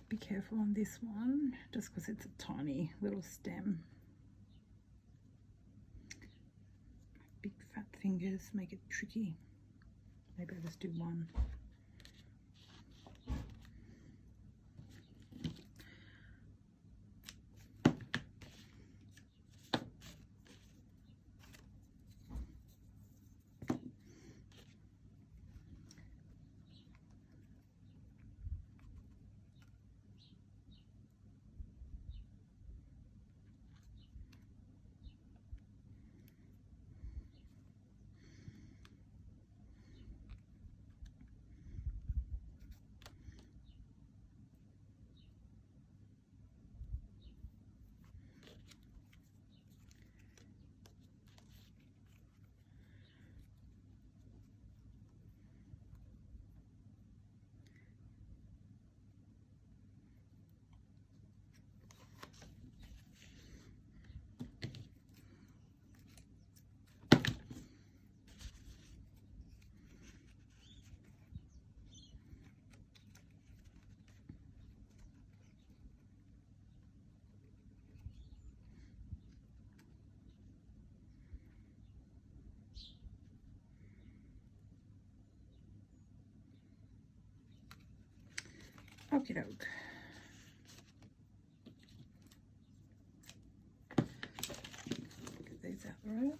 Speaker 1: Be careful on this one, just because it's a tiny little stem. Big fat fingers make it tricky. Maybe I'll just do one. Okie doke. Get these out the road.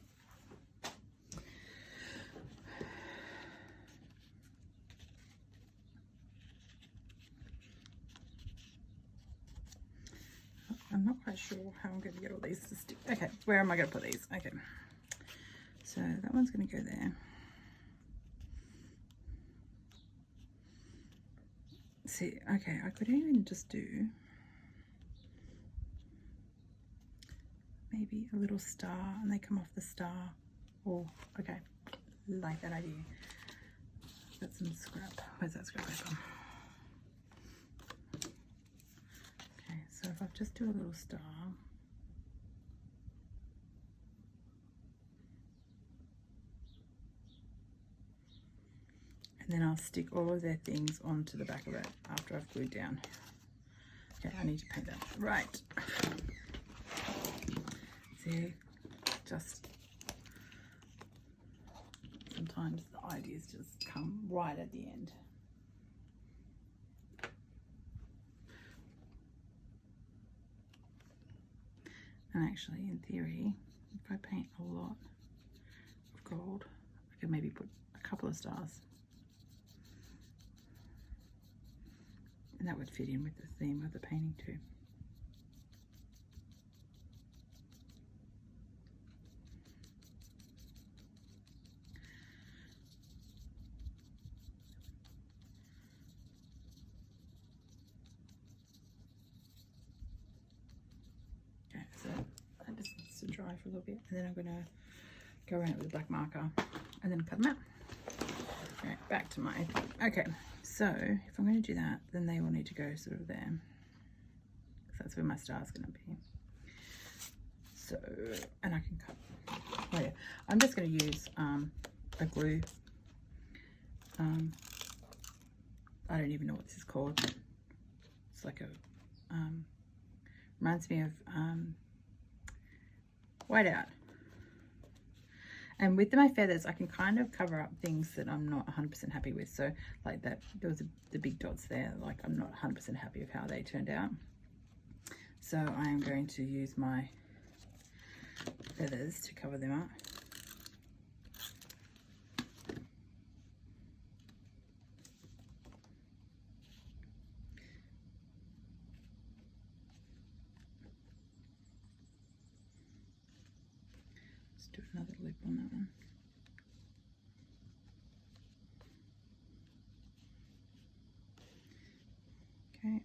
Speaker 1: I'm not quite sure how I'm going to get all these to stick. Okay, where am I going to put these? Okay, so that one's going to go there. see, okay, I could even just do maybe a little star and they come off the star. Oh, okay, like that idea. Got some scrap. Where's that scrap paper? Okay, so if I just do a little star. And then I'll stick all of their things onto the back of it after I've glued down. Okay, I need to paint that. Right. See, just sometimes the ideas just come right at the end. And actually, in theory, if I paint a lot of gold, I could maybe put a couple of stars. And that would fit in with the theme of the painting too. Okay, so that just needs to dry for a little bit, and then I'm going to go around it with a black marker and then cut them out. All right, back to my thing. Okay, so if I'm going to do that, then they will need to go sort of there. So that's where my star's going to be. So, and I can cut. Oh yeah, I'm just going to use a glue. I don't even know what this is called. It's like a reminds me of whiteout. And with my feathers, I can kind of cover up things that I'm not 100% happy with. So like that, there was the big dots there. Like I'm not 100% happy with how they turned out. So I am going to use my feathers to cover them up. Let's do another loop on that one. Okay.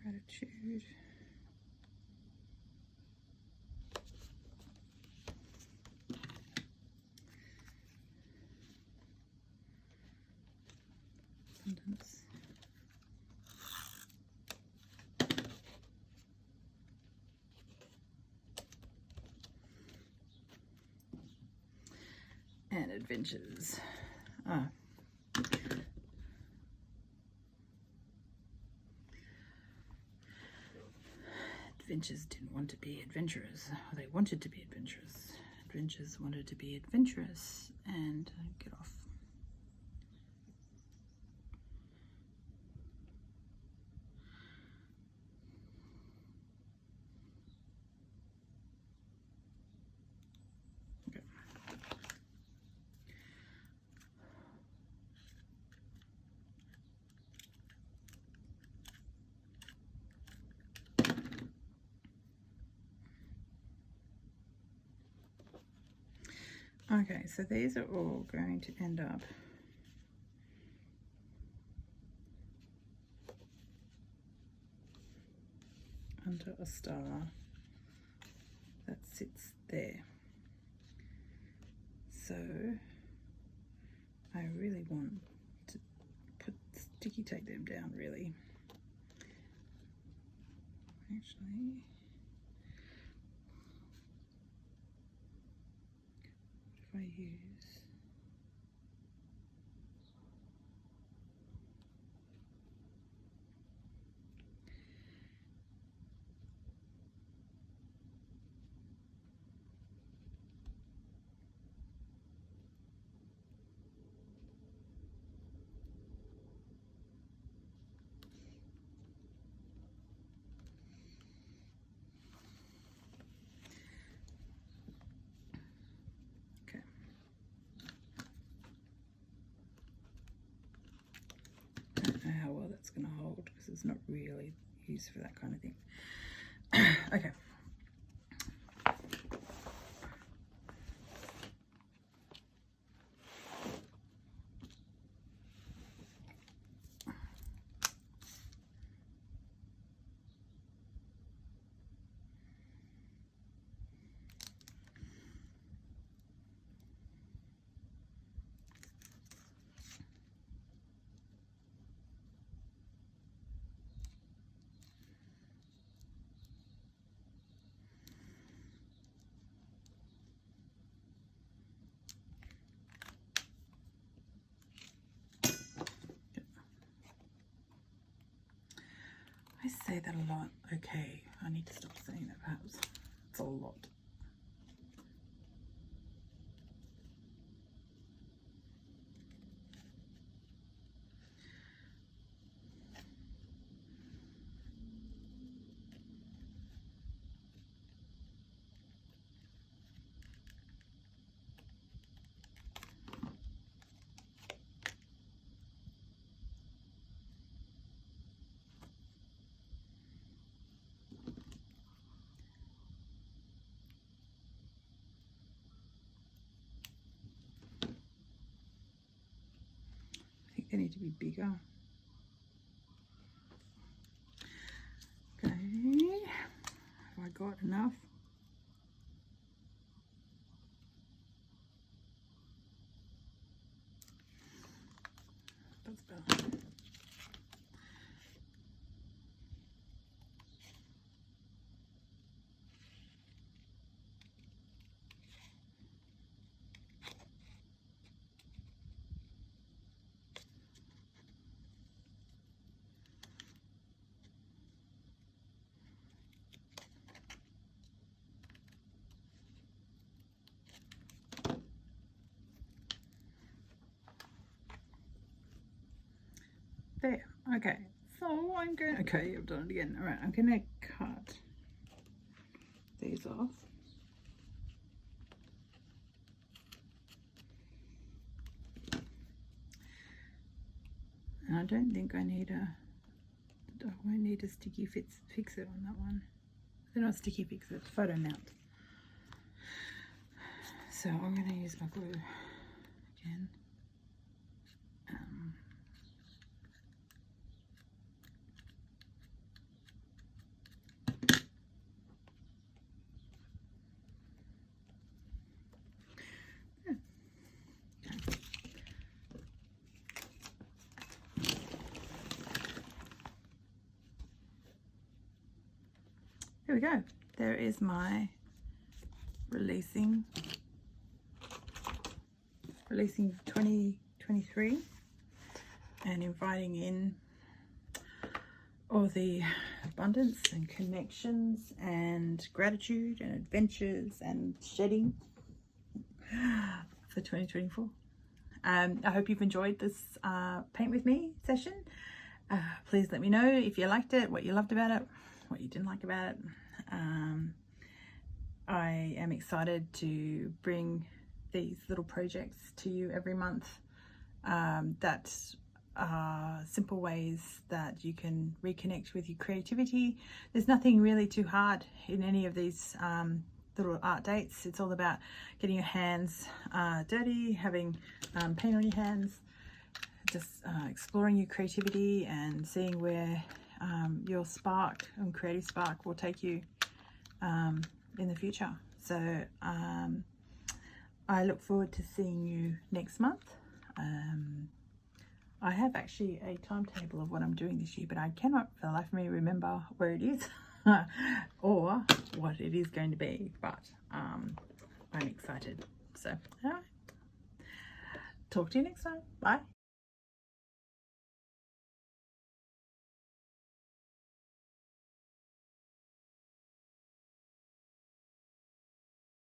Speaker 1: Gratitude. Abundance. And adventures. Adventures didn't want to be adventurous. They wanted to be adventurous. Adventures wanted to be adventurous and get off. Okay. Okay, so these are all going to end up under a star that sits there. So I really want to put sticky tape them down really. Actually, what if I use how well that's going to hold because it's not really used for that kind of thing. Okay. say that a lot. Okay, I need to stop saying that perhaps. It's a lot. They need to be bigger. Okay, have I got enough? That's better. There, okay, so I'm going, okay, I've done it again. All right, I'm gonna cut these off. And I don't think I need won't need a sticky fix it on that one. They're not sticky fix it, photo mount. So I'm gonna use my glue again. Here we go. There is my releasing 2023 and inviting in all the abundance and connections and gratitude and adventures and shedding for 2024. I hope you've enjoyed this paint with me session. Please let me know if you liked it, what you loved about it, what you didn't like about it. I am excited to bring these little projects to you every month that are simple ways that you can reconnect with your creativity. There's nothing really too hard in any of these little art dates. It's all about getting your hands dirty, having paint on your hands, just exploring your creativity and seeing where your spark and creative spark will take you in the future. So I look forward to seeing you next month. I have actually a timetable of what I'm doing this year, but I cannot for the life of me remember where it is or what it is going to be, but I'm excited. So all right, talk to you next time. Bye.